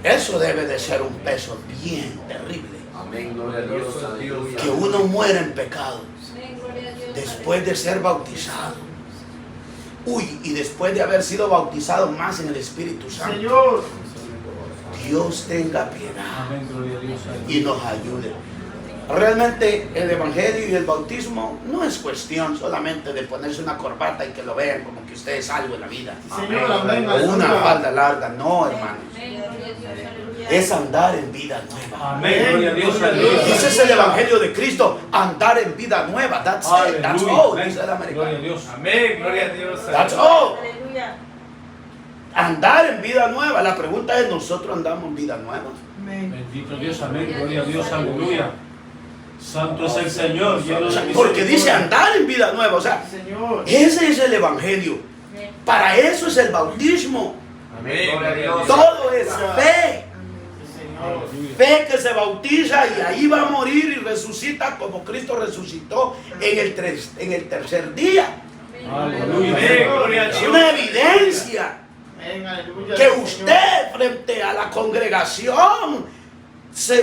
Speaker 1: Eso debe de ser un peso bien terrible,
Speaker 3: Amén. Gloria a Dios, aleluya.
Speaker 1: que uno muera en pecado después de ser bautizado. Uy, y después de haber sido bautizado más en el Espíritu Santo.
Speaker 2: Señor.
Speaker 1: Dios tenga piedad
Speaker 4: Amén. Gloria a Dios.
Speaker 1: y nos ayude. Realmente el Evangelio y el bautismo no es cuestión solamente de ponerse una corbata y que lo vean como que usted es algo en la vida.
Speaker 2: Señor, amén.
Speaker 1: O una falda larga. No, hermanos. Es andar en vida nueva.
Speaker 4: Amén. Gloria a Dios. Aleluya.
Speaker 1: Ese es el Evangelio de Cristo. Andar en vida nueva. That's it. That's
Speaker 4: Aleluya.
Speaker 1: all.
Speaker 4: Amén.
Speaker 1: Dice el
Speaker 4: Gloria a
Speaker 1: americano.
Speaker 4: Dios.
Speaker 3: Amén. Gloria a Dios,
Speaker 1: That's
Speaker 3: aleluya.
Speaker 1: all. Andar en vida nueva. La pregunta es, ¿nosotros andamos en vida nueva?
Speaker 4: Bendito Dios, amén. Gloria a Dios, aleluya. Santo es el Señor. Lleno de
Speaker 1: Porque dice andar en vida nueva. O sea,
Speaker 2: Señor.
Speaker 1: ese es el evangelio. Para eso es el bautismo.
Speaker 3: Amén. Gloria a Dios.
Speaker 1: Todo es fe.
Speaker 2: Señor.
Speaker 1: Fe que se bautiza y ahí va a morir y resucita como Cristo resucitó en el tercer día.
Speaker 4: Aleluya.
Speaker 3: Amén. Gloria a
Speaker 1: Es
Speaker 3: Dios.
Speaker 1: una evidencia
Speaker 2: Amén, aleluya,
Speaker 1: que
Speaker 2: Señor.
Speaker 1: usted frente a la congregación,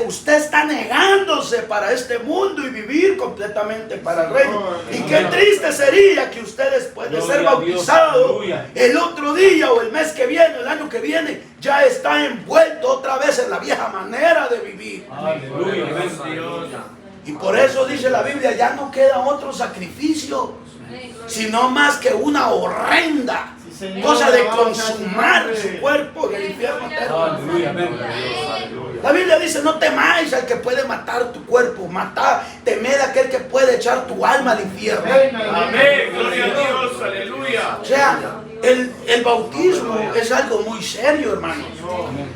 Speaker 1: usted está negándose para este mundo y vivir completamente para el reino. Y qué triste sería que usted después de ser
Speaker 4: Gloria a Dios,
Speaker 1: bautizado
Speaker 4: aleluya.
Speaker 1: el otro día o el mes que viene, el año que viene, ya está envuelto otra vez en la vieja manera de vivir.
Speaker 4: Aleluya. Amén.
Speaker 3: Dios.
Speaker 1: Y por eso dice la Biblia, ya no queda otro sacrificio, sino más que una horrenda
Speaker 2: Sí, Señor.
Speaker 1: cosa de
Speaker 2: Alabanza a tu
Speaker 1: consumar
Speaker 2: nombre.
Speaker 1: su cuerpo en el infierno eterno.
Speaker 4: Aleluya. Amén.
Speaker 1: La Biblia dice, no temáis al que puede matar tu cuerpo, temed a aquel que puede echar tu alma al infierno.
Speaker 2: Amén,
Speaker 3: Amén. Gloria a Dios. Aleluya.
Speaker 1: O sea, el bautismo es algo muy serio, hermanos.
Speaker 4: Amén.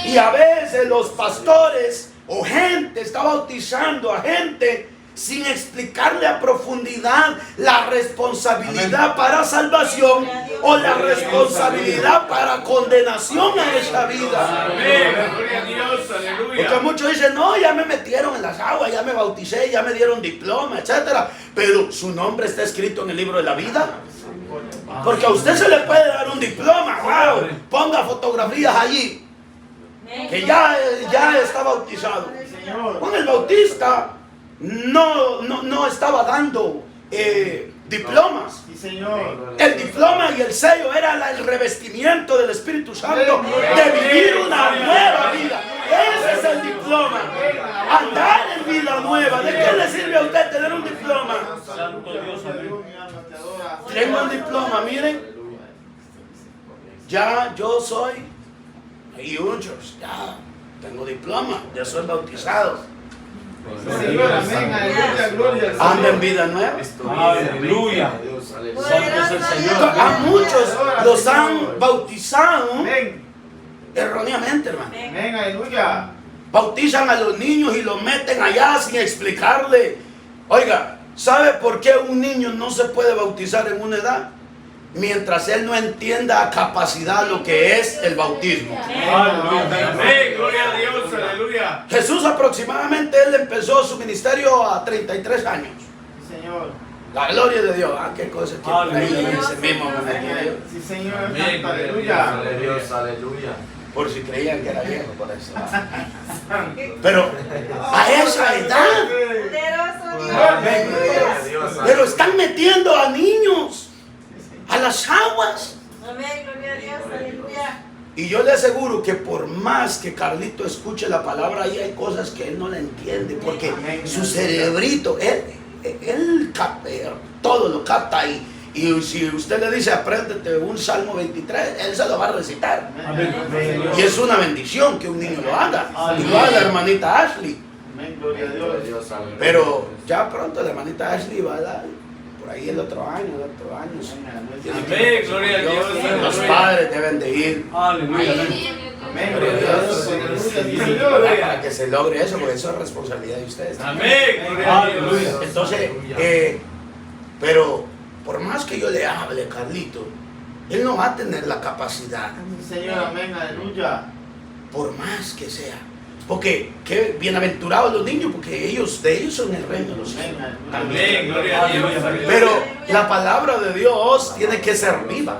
Speaker 1: Y a veces los pastores o gente está bautizando a gente sin explicarle a profundidad la responsabilidad para salvación o la responsabilidad para condenación a esta vida.
Speaker 3: Amén. Gloria a Dios.
Speaker 1: Porque
Speaker 3: Aleluya.
Speaker 1: muchos dicen, no, ya me metieron en las aguas, ya me bauticé, ya me dieron diploma, etcétera. Pero su nombre está escrito en el libro de la vida. Porque a usted se le puede dar un diploma, wow, ponga fotografías allí, que ya está bautizado.
Speaker 2: Señor.
Speaker 1: Con el bautista no estaba dando diplomas.
Speaker 2: Sí, Señor.
Speaker 1: El diploma y el sello era el revestimiento del Espíritu Santo de vivir una nueva vida. Ese es el diploma. Andar en vida nueva. ¿De qué le sirve a usted tener un diploma?
Speaker 4: Santo Dios, amén.
Speaker 2: Mi alma te adora.
Speaker 1: Tengo el diploma, miren. Ya yo soy Hughes, ya tengo diploma, ya soy bautizado.
Speaker 2: Señor, amén, aleluya, gloria al
Speaker 1: Ando en
Speaker 2: Señor.
Speaker 1: vida nueva.
Speaker 4: Aleluya. Santo es el Señor.
Speaker 1: A muchos los han bautizado
Speaker 2: Amén,
Speaker 1: erróneamente, hermano.
Speaker 2: amén, aleluya.
Speaker 1: Bautizan a los niños y los meten allá sin explicarle. Oiga, ¿sabe por qué un niño no se puede bautizar en una edad? Mientras él no entienda a capacidad lo que es el bautismo.
Speaker 4: Aleluya.
Speaker 3: Amén. Gloria a Dios. Aleluya.
Speaker 1: Jesús aproximadamente, él empezó su ministerio a 33 años.
Speaker 2: Señor.
Speaker 1: La gloria de Dios. Ah, qué cosa que
Speaker 4: Aleluya.
Speaker 1: ahí ese mismo me metió Dios.
Speaker 2: Sí, Señor,
Speaker 3: Amén.
Speaker 2: santo,
Speaker 3: Aleluya.
Speaker 2: aleluya.
Speaker 3: Aleluya.
Speaker 1: Por si creían que era viejo, por eso. Pero a esa edad,
Speaker 2: Amén, gloria a Dios.
Speaker 1: pero están metiendo a niños a las aguas.
Speaker 5: Amén, gloria a Dios, aleluya.
Speaker 1: Y yo le aseguro que por más que Carlito escuche la palabra, ahí hay cosas que él no la entiende, porque su cerebrito, él todo lo capta ahí. Y si usted le dice, apréndete un Salmo 23, él se lo va a recitar.
Speaker 4: Amén.
Speaker 1: Y es una bendición que un niño lo haga. Igual la hermanita Ashley.
Speaker 2: Amén, gloria a Dios.
Speaker 1: Pero ya pronto la hermanita Ashley va a dar, por ahí el otro año.
Speaker 3: Amén. Gloria a Dios.
Speaker 1: Los padres deben de ir.
Speaker 4: Aleluya. Amén.
Speaker 2: Amén, gloria a Dios. Aleluya, Señor.
Speaker 1: Para que se logre eso, porque eso es responsabilidad de ustedes.
Speaker 3: Amén. Gloria a Dios.
Speaker 4: Aleluya.
Speaker 1: Entonces, pero por más que yo le hable, Carlito, él no va a tener la capacidad,
Speaker 2: Señor, amén, aleluya.
Speaker 1: por más que sea. Porque qué bienaventurados los niños, porque de ellos son el reino de los cielos.
Speaker 3: Amén. Gloria a Dios.
Speaker 1: Pero la palabra de Dios tiene que ser viva.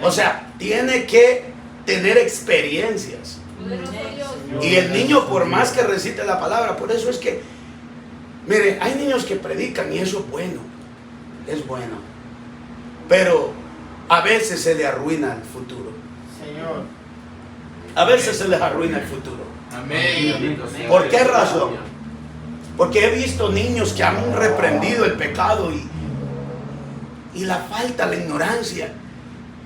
Speaker 1: O sea, tiene que tener experiencias. Y el niño, por más que recite la palabra, por eso es que, mire, hay niños que predican y eso es bueno. Pero a veces se le arruina el futuro.
Speaker 2: Señor.
Speaker 1: A veces se les arruina el futuro.
Speaker 3: Amén.
Speaker 1: ¿Por qué razón? Porque he visto niños que han reprendido el pecado y la falta, la ignorancia,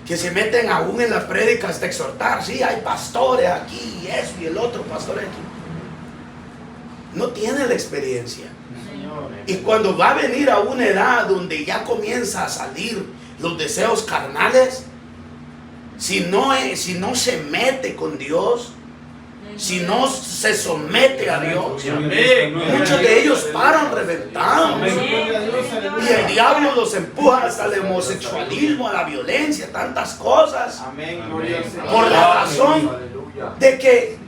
Speaker 1: que se meten aún en las prédicas de exhortar. Sí, hay pastores aquí y eso y el otro pastor aquí. No tiene la experiencia.
Speaker 2: Señor.
Speaker 1: Y cuando va a venir a una edad donde ya comienza a salir los deseos carnales, si no se mete con Dios, si no se somete a Dios.
Speaker 3: Amén.
Speaker 1: Muchos de ellos paran reventados. Y el diablo los empuja hasta el homosexualismo, a la violencia, tantas cosas.
Speaker 2: Amén, gloria al Señor.
Speaker 1: Por la razón
Speaker 2: Aleluya.
Speaker 1: de que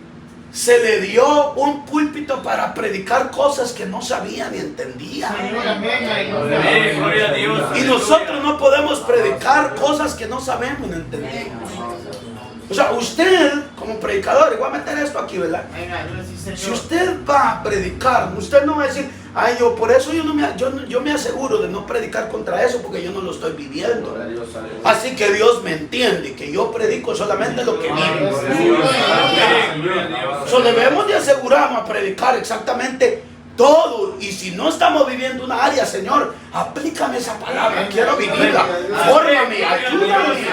Speaker 1: se le dio un púlpito para predicar cosas que no sabía ni entendía.
Speaker 3: Amén, gloria a Dios.
Speaker 1: Y nosotros no podemos predicar cosas que no sabemos ni entendemos. O sea, usted como predicador, igual a meter esto aquí, ¿verdad? Si usted va a predicar, usted no va a decir, ay, yo por eso yo me aseguro de no predicar contra eso porque yo no lo estoy viviendo.
Speaker 2: Gloria a Dios, aleluya.
Speaker 1: Así que Dios me entiende que yo predico solamente lo que vivo.
Speaker 3: Amén, gloria a Dios.
Speaker 1: So, debemos de asegurarnos a predicar exactamente todo. Y si no estamos viviendo una área, Señor, aplícame esa palabra. Quiero vivirla. Fórmame, ayúdame.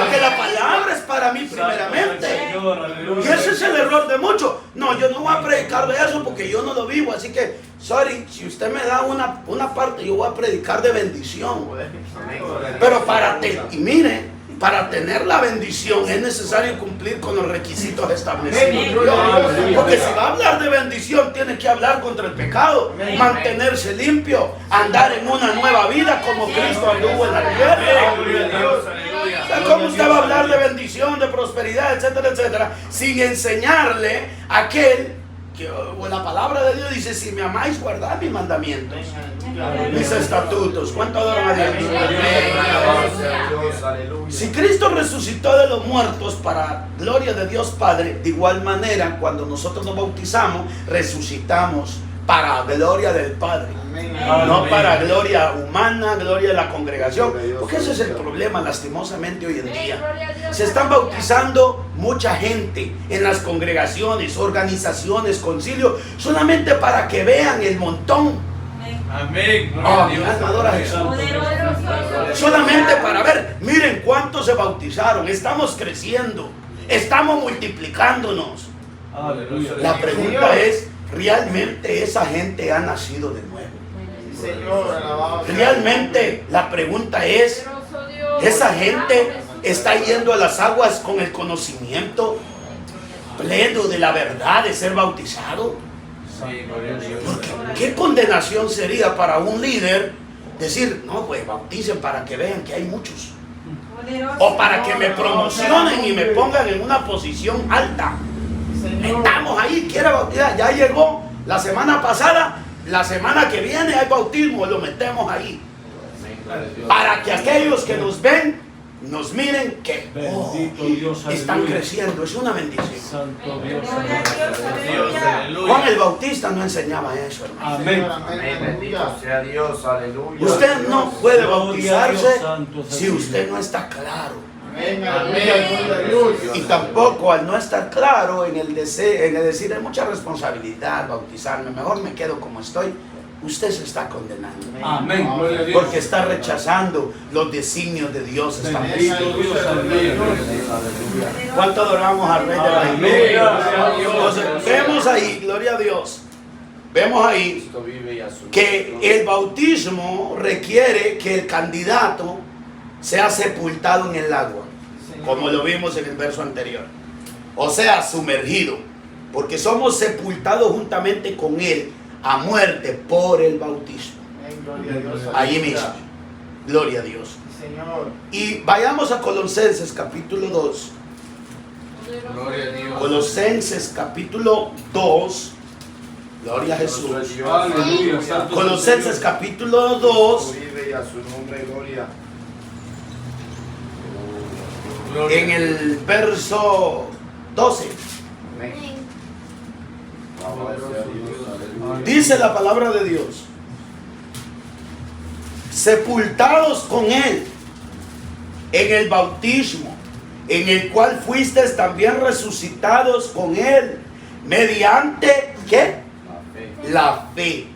Speaker 1: Porque la palabra es para mí primeramente. Y ese es el error de muchos. No, yo no voy a predicar de eso porque yo no lo vivo. Así que, sorry, si usted me da una parte, yo voy a predicar de bendición. Pero y mire, para tener la bendición es necesario cumplir con los requisitos establecidos. Porque si va a hablar de bendición, tiene que hablar contra el pecado, mantenerse limpio, andar en una nueva vida como Cristo anduvo en la
Speaker 3: Amén,
Speaker 1: tierra.
Speaker 3: gloria a Dios. Aleluya.
Speaker 1: ¿Cómo usted va a hablar de bendición, de prosperidad, etcétera, etcétera, sin enseñarle a aquel que la palabra de Dios dice, si me amáis, guardad mis mandamientos, mis estatutos? ¿Cuánto adoran a Dios? Si Cristo resucitó de los muertos para gloria de Dios Padre, de igual manera cuando nosotros nos bautizamos, resucitamos para gloria del Padre, no para gloria humana, gloria de la congregación, porque ese es el problema lastimosamente hoy en día. Se están bautizando mucha gente en las congregaciones, organizaciones, concilios, solamente para que vean el montón.
Speaker 3: Amén, gloria a
Speaker 1: Mi
Speaker 3: Dios.
Speaker 1: alma adora a Jesús. Solamente para ver, miren cuántos se bautizaron, estamos creciendo, estamos multiplicándonos.
Speaker 4: Aleluya.
Speaker 1: La pregunta es, ¿realmente esa gente ha nacido de nuevo? Realmente la pregunta es, ¿esa gente está yendo a las aguas con el conocimiento pleno de la verdad de ser bautizado? Porque qué condenación sería para un líder decir, no, pues bauticen para que vean que hay muchos, o para que me promocionen y me pongan en una posición alta. Estamos ahí, quiere bautizar, ya llegó la semana pasada, la semana que viene hay bautismo, lo metemos ahí, para que aquellos que nos ven nos miren que
Speaker 4: Bendito Dios,
Speaker 1: están
Speaker 4: aleluya.
Speaker 1: creciendo. Es una bendición.
Speaker 4: Santo Dios,
Speaker 3: Dios, aleluya.
Speaker 1: Juan el Bautista no enseñaba eso, hermano.
Speaker 4: amén.
Speaker 2: Amén, bendito sea Dios, aleluya.
Speaker 1: Usted no puede
Speaker 4: Gloria a
Speaker 1: bautizarse
Speaker 4: Dios, santo es el
Speaker 1: si
Speaker 4: Señor.
Speaker 1: usted no está claro.
Speaker 2: Amén.
Speaker 1: Y tampoco al no estar claro en el decir, hay mucha responsabilidad bautizarme, mejor me quedo como estoy. Usted se está condenando.
Speaker 4: Amén, gloria a Dios.
Speaker 1: Porque está rechazando los designios de Dios establecidos.
Speaker 4: Bendito Dios, aleluya.
Speaker 1: ¿Cuánto adoramos al Rey de la
Speaker 4: Amén.
Speaker 1: Gloria? Entonces, vemos ahí, gloria a Dios, vemos ahí
Speaker 2: Cristo vive y a su
Speaker 1: que el bautismo requiere que el candidato sea sepultado en el agua, como lo vimos en el verso anterior, o sea, sumergido, porque somos sepultados juntamente con él a muerte por el bautismo. Allí mismo, gloria a Dios. Y vayamos a Colosenses capítulo 2.
Speaker 3: Gloria a Dios.
Speaker 1: Colosenses capítulo 2. Gloria a Jesús.
Speaker 4: Aleluya, santo es el
Speaker 1: Colosenses
Speaker 4: Señor.
Speaker 1: capítulo 2.
Speaker 2: Cristo vive y a su nombre gloria.
Speaker 3: Gloria
Speaker 1: En
Speaker 3: a Dios.
Speaker 1: el verso 12.
Speaker 2: Amén. Alabado sea Dios, aleluya.
Speaker 1: Dice la palabra de Dios: sepultados con él en el bautismo, en el cual fuisteis también resucitados con él, mediante ¿qué?
Speaker 2: La fe.
Speaker 1: La fe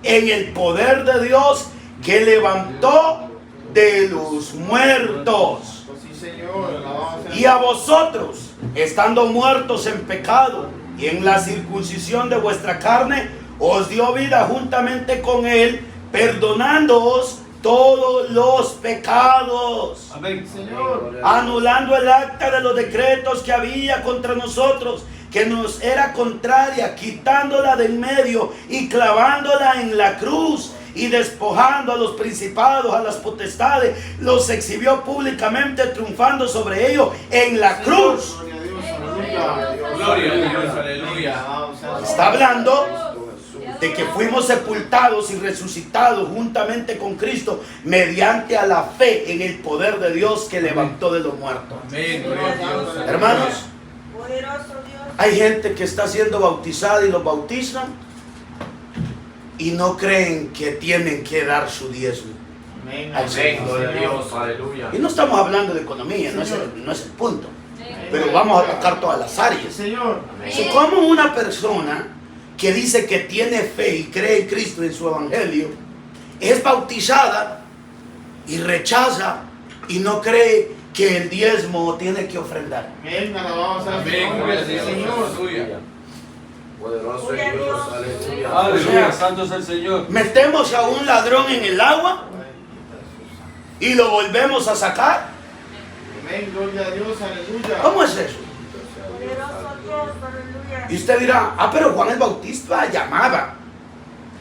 Speaker 1: en el poder de Dios que levantó de los muertos.
Speaker 2: Sí, Señor. Alabado sea
Speaker 1: Y a vosotros, estando muertos en pecado y en la circuncisión de vuestra carne, os dio vida juntamente con él, perdonándoos todos los pecados,
Speaker 4: Amén.
Speaker 2: Señor.
Speaker 1: anulando el acta de los decretos que había contra nosotros, que nos era contraria, quitándola de en medio y clavándola en la cruz y despojando a los principados, a las potestades, los exhibió públicamente, triunfando sobre ellos en la cruz.
Speaker 3: Gloria a Dios, aleluya.
Speaker 1: Está hablando de que fuimos sepultados y resucitados juntamente con Cristo mediante a la fe en el poder de Dios que levantó de los muertos.
Speaker 3: Amén, gloria a Dios. aleluya.
Speaker 1: Hermanos,
Speaker 5: Poderoso Dios.
Speaker 1: hay gente que está siendo bautizada y los bautizan y no creen que tienen que dar su diezmo. Al Señor.
Speaker 2: Gloria a Dios, aleluya.
Speaker 1: Y no estamos hablando de economía, no es el punto. Pero vamos a tocar todas las áreas.
Speaker 2: Señor.
Speaker 1: Como una persona que dice que tiene fe y cree en Cristo, en su evangelio, es bautizada y rechaza y no cree que el diezmo tiene que ofrendar.
Speaker 2: Amén, alabamos a
Speaker 3: Amén, gloria a Dios, aleluya.
Speaker 2: Poderoso Dios, aleluya.
Speaker 4: Aleluya, santo es el Señor.
Speaker 1: Metemos a un ladrón en el agua y lo volvemos a sacar.
Speaker 2: Amén, gloria a Dios, aleluya.
Speaker 1: ¿Cómo es eso?
Speaker 5: Poderoso Dios, aleluya.
Speaker 1: Y usted dirá, pero Juan el Bautista llamaba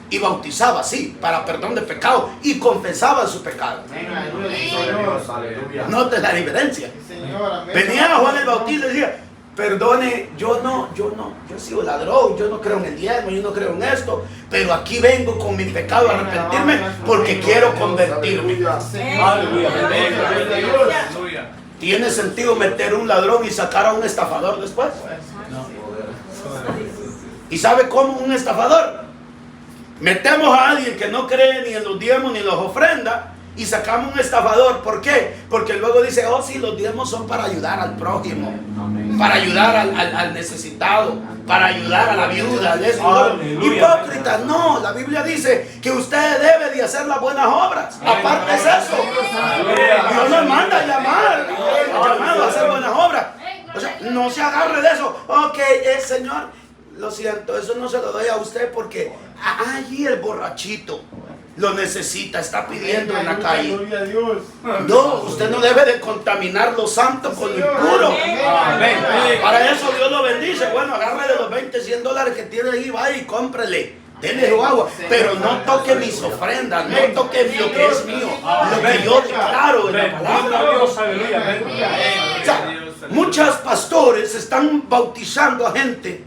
Speaker 1: y bautizaba, sí, para perdón de pecado y confesaba su pecado.
Speaker 2: Amén, aleluya, Señor, aleluya.
Speaker 1: Note la diferencia.
Speaker 2: Señor, amén.
Speaker 1: Venía Juan el Bautista y decía, perdone, yo he sido ladrón, yo no creo en el diezmo, yo no creo en esto, pero aquí vengo con mi pecado a arrepentirme porque quiero convertirme.
Speaker 4: Aleluya.
Speaker 3: Amén, gloria a Dios, aleluya.
Speaker 1: ¿Tiene sentido meter un ladrón y sacar a un estafador después? ¿Y sabe cómo un estafador? Metemos a alguien que no cree ni en los diezmos ni en las ofrendas y sacamos un estafador. ¿Por qué? Porque luego dice, oh sí, los diezmos son para ayudar al prójimo, para ayudar al necesitado, para ayudar a la viuda. Hipócrita, no, la Biblia dice que usted debe de hacer las buenas obras. Aparte es eso. Dios nos manda a llamar, llamado a hacer buenas obras. O sea, no se agarre de eso. Ok, Señor, lo siento, eso no se lo doy a usted porque allí el borrachito lo necesita, está pidiendo en la calle.
Speaker 2: Gloria a Dios.
Speaker 1: No, usted no debe de contaminar lo santo con lo impuro.
Speaker 4: Amén.
Speaker 1: Para eso Dios lo bendice. Bueno, agarre de los 20, $100 que tiene ahí, vaya y cómprele. Denle su agua, pero no toque mis ofrendas, no toque lo que es mío, lo que yo declaro en la palabra.
Speaker 4: Dios, aleluya.
Speaker 1: O sea, muchos pastores están bautizando a gente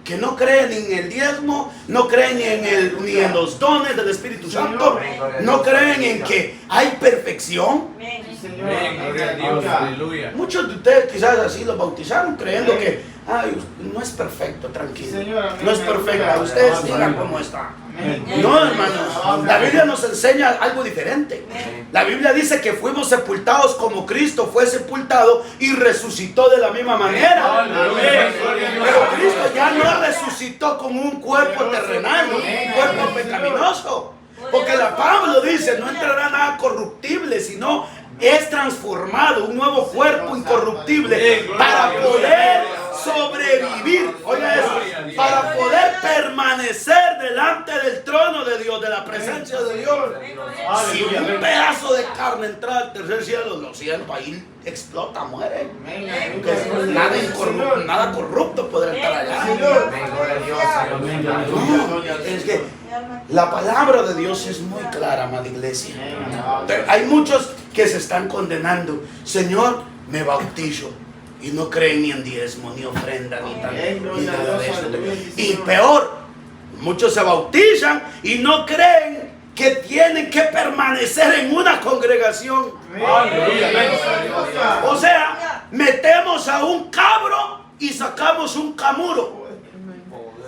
Speaker 1: que no creen en el diezmo, no creen ni en los dones del Espíritu Santo, no creen en que hay perfección.
Speaker 3: Amén, gloria a Dios, aleluya.
Speaker 1: Muchos de ustedes quizás así los bautizaron creyendo que no es perfecto, tranquilo, no es perfecta, ustedes digan cómo está. No, hermanos, la Biblia nos enseña algo diferente. La Biblia dice que fuimos sepultados como Cristo fue sepultado y resucitó de la misma manera. Pero Cristo ya no resucitó con un cuerpo terrenal, un cuerpo pecaminoso. Porque la Pablo dice, no entrará nada corruptible, sino es transformado, un nuevo cuerpo incorruptible para poder sobrevivir. Oiga eso, para poder permanecer delante del trono de Dios, de la presencia de Dios. Si un pedazo de carne entra al tercer cielo, lo siento, ahí explota, muere. Nada corrupto podrá estar allá. No, es que la palabra de Dios es muy clara, amada iglesia. Pero hay muchos que se están condenando. Señor, me bautizo y no creen ni en diezmo, ni ofrenda, ni nada de eso. Y peor, muchos se bautizan y no creen que tienen que permanecer en una congregación. O sea, metemos a un cabro y sacamos un camuro.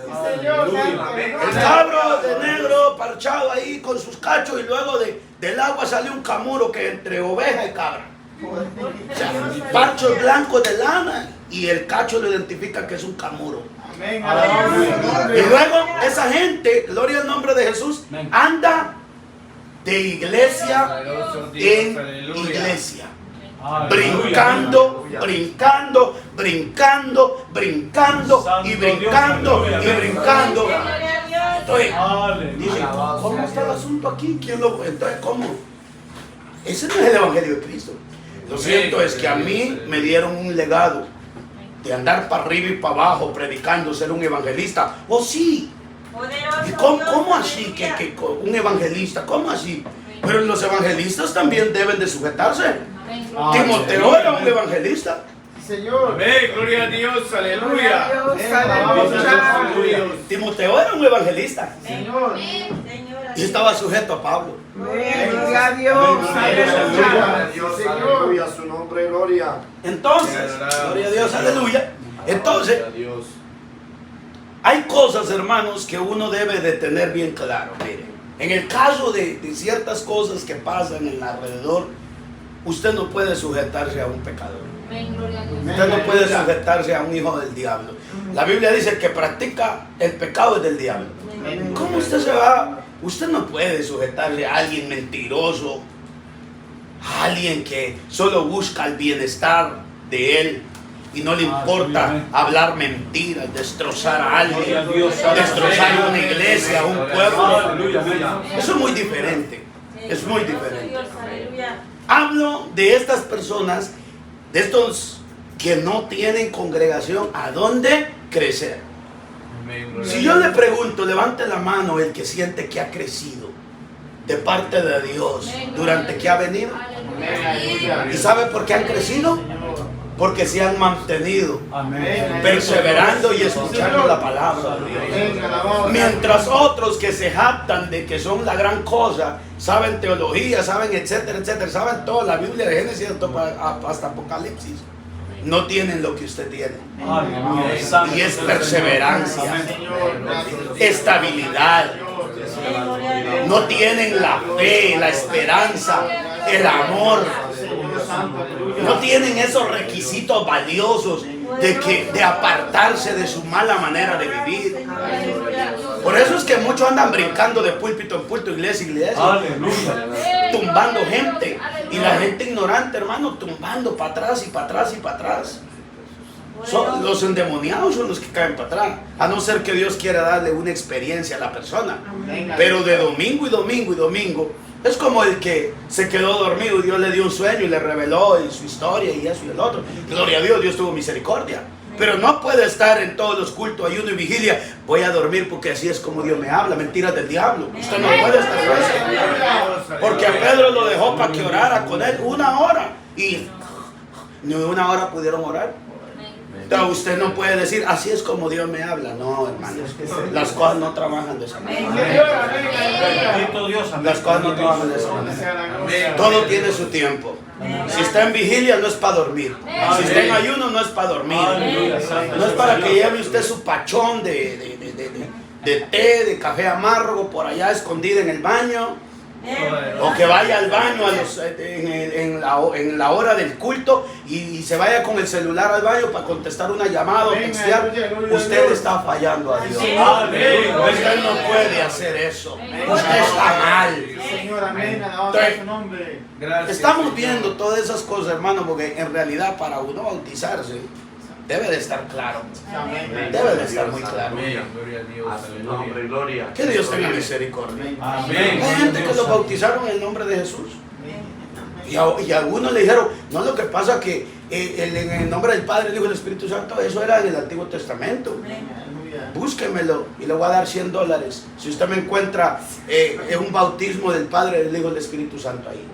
Speaker 1: El cabro de negro parchado ahí con sus cachos y luego del agua sale un camuro que entre oveja y cabra. O sea, parchos blancos de lana y el cacho lo identifica que es un camuro. Y luego esa gente, gloria al nombre de Jesús, anda de iglesia en iglesia. Brincando y brincando. Entonces, dicen, ¿cómo está el asunto aquí? Entonces, ¿cómo? Ese no es el evangelio de Cristo. Lo cierto es que a mí me dieron un legado de andar para arriba y para abajo predicando, ser un evangelista. ¿O sí?
Speaker 5: Poderoso
Speaker 1: ¿Cómo
Speaker 5: Dios,
Speaker 1: así que
Speaker 5: aleluya.
Speaker 1: un evangelista? ¿Cómo así? Pero los evangelistas también deben de sujetarse. Timoteo era un evangelista.
Speaker 2: Señor.
Speaker 3: Amén, gloria a Dios, aleluya.
Speaker 1: Timoteo era un evangelista
Speaker 2: Señor.
Speaker 5: Señor,
Speaker 1: y estaba sujeto a Pablo.
Speaker 6: Gloria a Dios.
Speaker 2: Gloria a Dios, aleluya, su nombre, gloria.
Speaker 1: Entonces, gloria a Dios, aleluya. Entonces,
Speaker 3: Gloria a Dios.
Speaker 1: hay cosas, hermanos, que uno debe de tener bien claro. Miren, en el caso de ciertas cosas que pasan en alrededor, usted no puede sujetarse a un pecador. Usted no puede sujetarse a un hijo del diablo. La Biblia dice que practica el pecado es del diablo. ¿Cómo usted se va? Usted no puede sujetarse a alguien mentiroso, a alguien que solo busca el bienestar de él y no le importa hablar mentiras, destrozar a alguien, destrozar una iglesia, un pueblo. Eso es muy diferente. Es muy diferente.
Speaker 5: Aleluya.
Speaker 1: Hablo de estas personas, de estos que no tienen congregación a dónde crecer.
Speaker 3: Amén, gloria
Speaker 1: Si
Speaker 3: a
Speaker 1: yo
Speaker 3: Dios.
Speaker 1: le pregunto, levante la mano el que siente que ha crecido de parte de Dios durante que ha venido. ¿Y sabe por qué han crecido? Porque se han mantenido perseverando y escuchando la palabra de Dios. Mientras otros que se jactan de que son la gran cosa, saben teología, saben etcétera, etcétera, saben toda la Biblia de Génesis hasta Apocalipsis, no tienen lo que usted tiene. Y es perseverancia, estabilidad. No tienen la fe, la esperanza, el amor. No tienen esos requisitos valiosos de apartarse de su mala manera de vivir. Por eso es que muchos andan brincando de púlpito en púlpito, iglesia en iglesia, tumbando gente. Y la gente ignorante, hermano, tumbando para atrás y para atrás y para atrás. Los endemoniados son los que caen para atrás, a no ser que Dios quiera darle una experiencia a la persona. Pero de domingo y domingo y domingo, es como el que se quedó dormido y Dios le dio un sueño y le reveló su historia y eso y el otro. Gloria a Dios, Dios tuvo misericordia. Pero no puede estar en todos los cultos, ayuno y vigilia. Voy a dormir porque así es como Dios me habla. Mentiras del diablo. Usted no puede estar en eso. Porque a Pedro lo dejó para que orara con él 1 hora. Y ni 1 hora pudieron orar. Entonces usted no puede decir, así es como Dios me habla. No, hermanos. Las cosas no trabajan de esa manera. Las cosas no trabajan de esa manera. Todo tiene su tiempo. Si está en vigilia no es para dormir. Si está en ayuno no es para dormir. No es para que lleve usted su pachón de té, de café amargo por allá escondido en el baño. O que vaya al baño en la hora del culto y se vaya con el celular al baño para contestar una llamada o textear. Usted está fallando a Dios. Usted no puede hacer eso. Usted está mal.
Speaker 6: Señor, amén. Alabado sea su nombre.
Speaker 3: Gracias,
Speaker 1: Estamos
Speaker 3: Señor.
Speaker 1: viendo todas esas cosas, hermano, porque en realidad para uno bautizarse debe de estar claro. Debe de estar muy claro.
Speaker 3: Amén, gloria a Dios,
Speaker 2: A su
Speaker 3: aleluya.
Speaker 2: nombre, gloria.
Speaker 1: Que Dios tenga misericordia.
Speaker 3: Amén.
Speaker 1: Hay gente que lo bautizaron en el nombre de Jesús. Y algunos le dijeron, no, lo que pasa es que en el nombre del Padre, el Hijo y el Espíritu Santo, eso era en el Antiguo Testamento. Búsquemelo y le voy a dar $100 si usted me encuentra un bautismo del Padre, del Hijo y del Espíritu Santo ahí.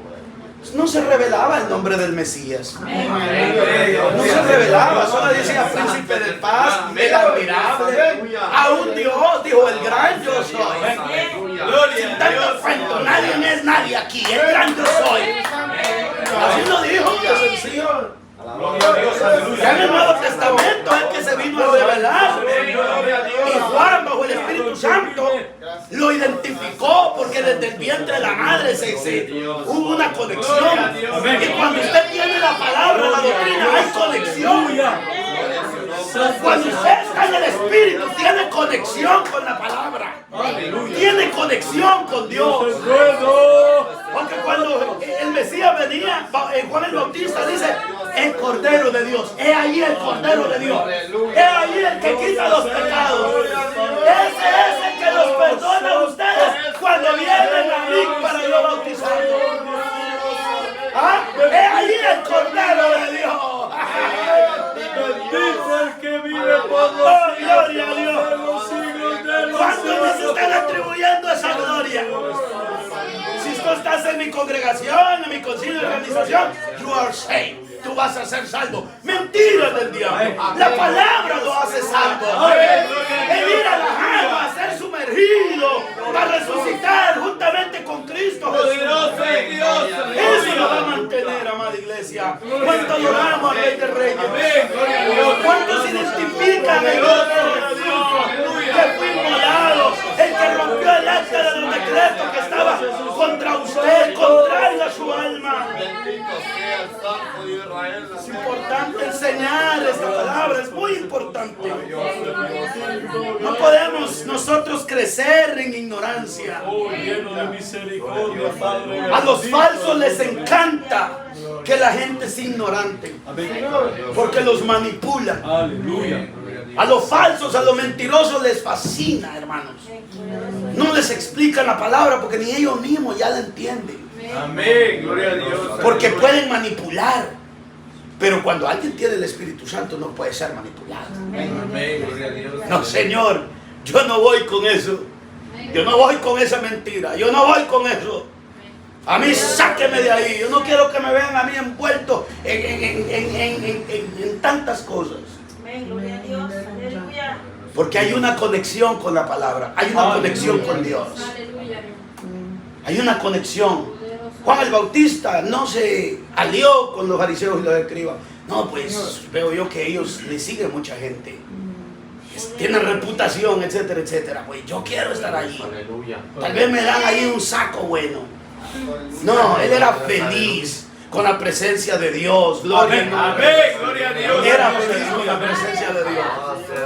Speaker 1: No se revelaba el nombre del Mesías. No se revelaba, solo decía príncipe de paz, el admirable. A un Dios, dijo, el gran yo soy. Sin tanto cuento, nadie es nadie aquí, el gran yo soy. Así lo dijo, qué sencillo. Ya en el Nuevo Testamento es que se vino a revelar. Y Juan, bajo el Espíritu Santo, lo identificó porque desde el vientre de la madre hubo una conexión. Y cuando usted tiene la palabra, la doctrina, hay conexión. Cuando usted está en el Espíritu, tiene conexión con la palabra. Tiene conexión con Dios. Porque cuando el Mesías venía, Juan el Bautista dice, el Cordero de Dios. He ahí el Cordero de Dios. He ahí el que quita los pecados. Ese es el que los perdona a ustedes cuando vienen a mí para yo bautizarlos. ¿Ah? He ahí el Cordero de Dios. bautización, you are saved. Tú vas a ser salvo. Mentira del diablo. La palabra lo hace salvo. El ir a las aguas, ser sumergido, para resucitar juntamente con Cristo Jesús. Eso nos va a mantener, amada iglesia. ¿Cuánto adoramos al Rey de Reyes? ¿Cuántos se identifican en Dios? Que fue inmolado, el que rompió el acta de los decretos que estaba contra usted, contrario a su alma. Es importante enseñar esta palabra, es muy importante. No podemos nosotros crecer en ignorancia. A los falsos les encanta que la gente sea ignorante, porque los manipulan.
Speaker 4: Aleluya.
Speaker 1: A los falsos, a los mentirosos les fascina, hermanos. No les explican la palabra porque ni ellos mismos ya la entienden.
Speaker 3: Amén, gloria a Dios.
Speaker 1: Porque pueden manipular. Pero cuando alguien tiene el Espíritu Santo no puede ser manipulado.
Speaker 3: Amén, gloria a Dios.
Speaker 1: No, Señor, yo no voy con eso. Yo no voy con esa mentira. Yo no voy con eso. A mí sáqueme de ahí. Yo no quiero que me vean a mí envuelto en tantas cosas.
Speaker 5: Amén, gloria a Dios. Aleluya.
Speaker 1: Porque hay una conexión con la palabra. Hay una conexión con Dios. Hay una conexión. Juan el Bautista no se alió con los fariseos y los escribas. No, pues veo yo que ellos le siguen mucha gente. Tienen reputación, etcétera, etcétera. Pues yo quiero estar allí. Tal vez me dan ahí un saco bueno. No, él era feliz con la presencia de Dios. Gloria a Dios.
Speaker 3: Amén, gloria a Dios.
Speaker 1: Era feliz con la presencia de Dios.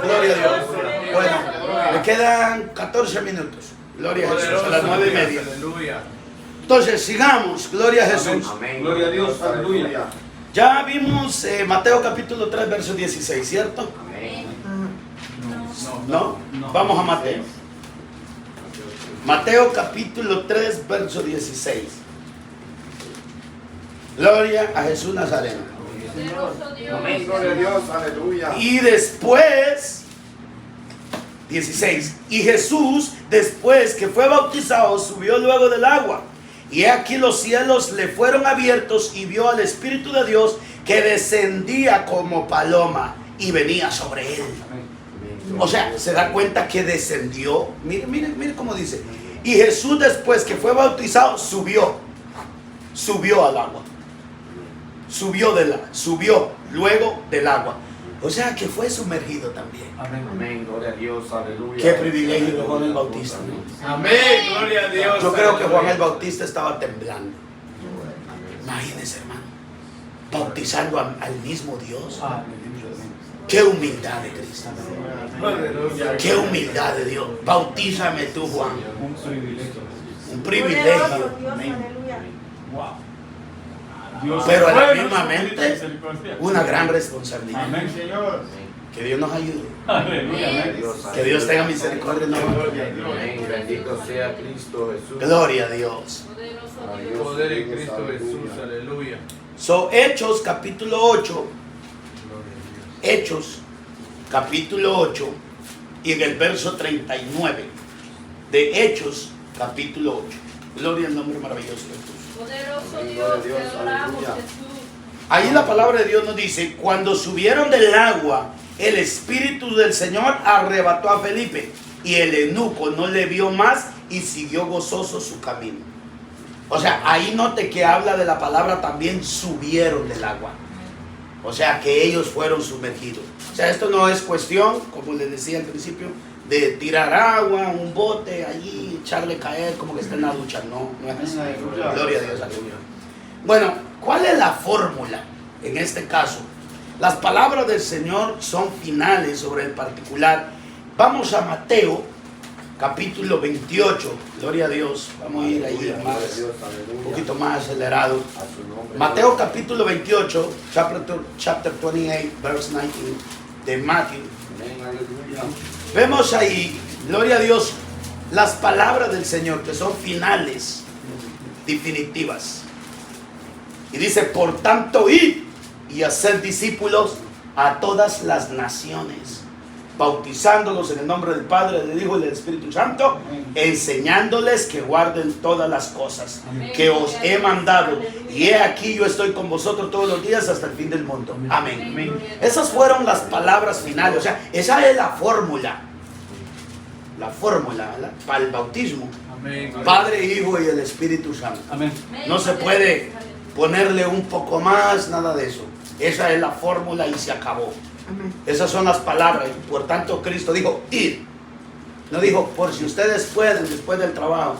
Speaker 1: Gloria a Dios. Bueno, me quedan 14 minutos. Gloria a Jesús, a las 9:30.
Speaker 3: Aleluya.
Speaker 1: Entonces, sigamos. Gloria a Jesús.
Speaker 4: Gloria a Dios. Aleluya.
Speaker 1: Ya vimos Mateo capítulo 3, verso 16, ¿cierto? ¿No? Vamos a Mateo. Mateo capítulo 3, verso 16. Gloria a Jesús Nazareno.
Speaker 2: Amén, gloria a Dios, aleluya.
Speaker 1: Y después, 16. Y Jesús, después que fue bautizado, subió luego del agua. Y he aquí los cielos le fueron abiertos y vio al Espíritu de Dios que descendía como paloma y venía sobre él. O sea, se da cuenta que descendió. Mire cómo dice. Y Jesús, después que fue bautizado, subió al agua. Subió luego del agua. O sea que fue sumergido también.
Speaker 2: Amén, gloria a Dios, aleluya.
Speaker 1: Qué privilegio de Juan el Bautista, ¿no?
Speaker 3: Amén, gloria a Dios.
Speaker 1: Yo creo que Juan el
Speaker 3: Aleluya.
Speaker 1: Bautista estaba temblando. Imagínense, hermano, bautizando al mismo Dios. Qué humildad de Cristo.
Speaker 3: Aleluya.
Speaker 1: Qué humildad de Dios. Bautízame tú, Juan.
Speaker 4: Un privilegio.
Speaker 1: Un
Speaker 5: Poderoso
Speaker 1: privilegio.
Speaker 5: Dios, aleluya.
Speaker 4: Wow. Dios
Speaker 1: Pero
Speaker 4: es
Speaker 1: a la
Speaker 4: bueno,
Speaker 1: misma
Speaker 4: su
Speaker 1: mente,
Speaker 4: misericordia.
Speaker 1: una gran responsabilidad.
Speaker 4: Amén.
Speaker 6: Señor.
Speaker 1: Que Dios nos ayude.
Speaker 4: Aleluya. Amén.
Speaker 1: Que Dios tenga misericordia de nosotros.
Speaker 2: Amén, bendito sea Cristo Jesús.
Speaker 1: Gloria a Dios.
Speaker 3: Poder en Cristo Jesús, aleluya.
Speaker 1: So, Hechos capítulo 8. Hechos capítulo 8 y en el verso 39 de Hechos capítulo 8. Gloria al nombre maravilloso de Jesús.
Speaker 7: Poderoso Dios, te adoramos, Jesús.
Speaker 1: Ahí la palabra de Dios nos dice: cuando subieron del agua, el Espíritu del Señor arrebató a Felipe, y el eunuco no le vio más y siguió gozoso su camino. O sea, ahí note que habla de la palabra también subieron del agua. O sea, que ellos fueron sumergidos. O sea, esto no es cuestión, como les decía al principio, de tirar agua, un bote allí, echarle caer como que está en la ducha. No, no es así. Gloria a Dios, aleluya. Bueno, ¿cuál es la fórmula en este caso? Las palabras del Señor son finales sobre el particular. Vamos a Mateo, capítulo 28. Gloria a Dios. Vamos a ir ahí más, un poquito más acelerado. Mateo, capítulo 28, chapter 28, verse 19 de Matthew. Vemos ahí, gloria a Dios, las palabras del Señor que son finales, definitivas. Y dice: por tanto, id y hacer discípulos a todas las naciones, bautizándolos en el nombre del Padre, del Hijo y del Espíritu Santo, enseñándoles que guarden todas las cosas que os he mandado. Y he aquí yo estoy con vosotros todos los días hasta el fin del mundo. Amén. Esas fueron las palabras finales. O sea, esa es la fórmula. La fórmula, ¿verdad? Para el bautismo.
Speaker 3: Amén.
Speaker 1: Padre, Hijo y el Espíritu Santo.
Speaker 4: Amén.
Speaker 1: No se puede ponerle un poco más, nada de eso. Esa es la fórmula y se acabó. Esas son las palabras. Por tanto, Cristo dijo, id. No dijo, por si ustedes pueden después del trabajo.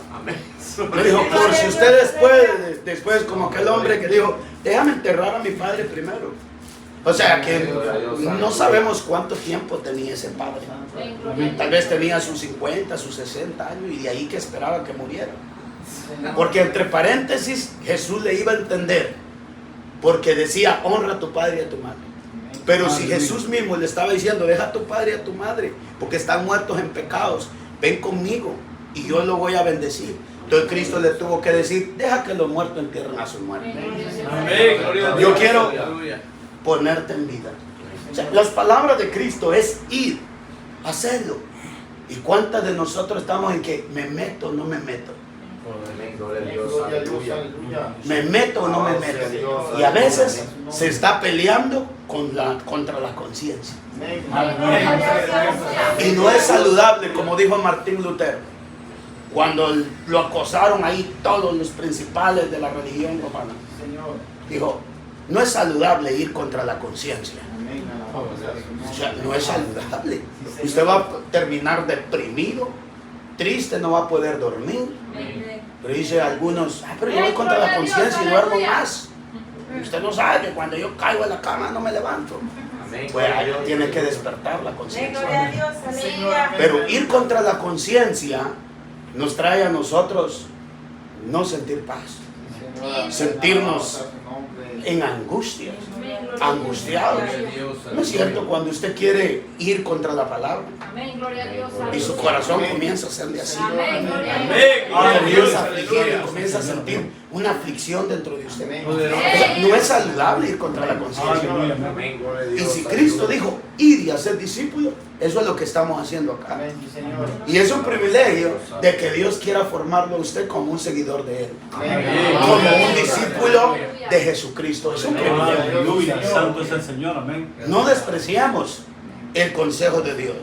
Speaker 1: No dijo, por si ustedes pueden después, como aquel hombre que dijo, déjame enterrar a mi padre primero. O sea que no sabemos cuánto tiempo tenía ese padre. Tal vez tenía sus 50, sus 60 años y de ahí que esperaba que muriera. Porque entre paréntesis Jesús le iba a entender, porque decía, honra a tu padre y a tu madre. Pero si Jesús mismo le estaba diciendo, deja a tu padre y a tu madre, porque están muertos en pecados, ven conmigo y yo lo voy a bendecir. Entonces Cristo le tuvo que decir, deja que los muertos entierren a sus muertos.
Speaker 3: Amén. Gloria a Dios.
Speaker 1: Yo quiero
Speaker 3: Aleluya.
Speaker 1: ponerte en vida. O sea, las palabras de Cristo es ir, hacerlo. ¿Y cuántas de nosotros estamos en que me meto o no me meto?
Speaker 2: Gloria a Dios, aleluya.
Speaker 1: ¿Me meto o no me meto? Y a veces se está peleando contra la conciencia. Y no es saludable, como dijo Martín Lutero, cuando lo acosaron ahí todos los principales de la religión romana. Dijo, no es saludable ir contra la conciencia. O sea, no es saludable. Usted va a terminar deprimido, triste, no va a poder dormir. Pero dice algunos, pero yo voy contra la conciencia y duermo más. Usted no sabe que cuando yo caigo en la cama no me levanto. Pues ahí tiene que despertar la conciencia.
Speaker 5: Gloria a Dios, aleluya.
Speaker 1: Pero ir contra la conciencia nos trae a nosotros no sentir paz, sentirnos en angustia, angustiados. ¿No es cierto? Cuando usted quiere ir contra la palabra
Speaker 7: Amén, gloria a Dios.
Speaker 1: y su corazón comienza a hacerle así,
Speaker 7: Amén, gloria a Dios.
Speaker 3: Amén.
Speaker 1: comienza a afligir, comienza a sentir una aflicción dentro de usted. O sea, no es saludable ir contra la conciencia. Y si Cristo dijo, id y hacer discípulos, eso es lo que estamos haciendo acá. Y es un privilegio de que Dios quiera formarlo a usted como un seguidor de Él, como un discípulo de Jesucristo. Es un privilegio.
Speaker 4: Aleluya. Santo es el Señor. Amén.
Speaker 1: No despreciamos el consejo de Dios.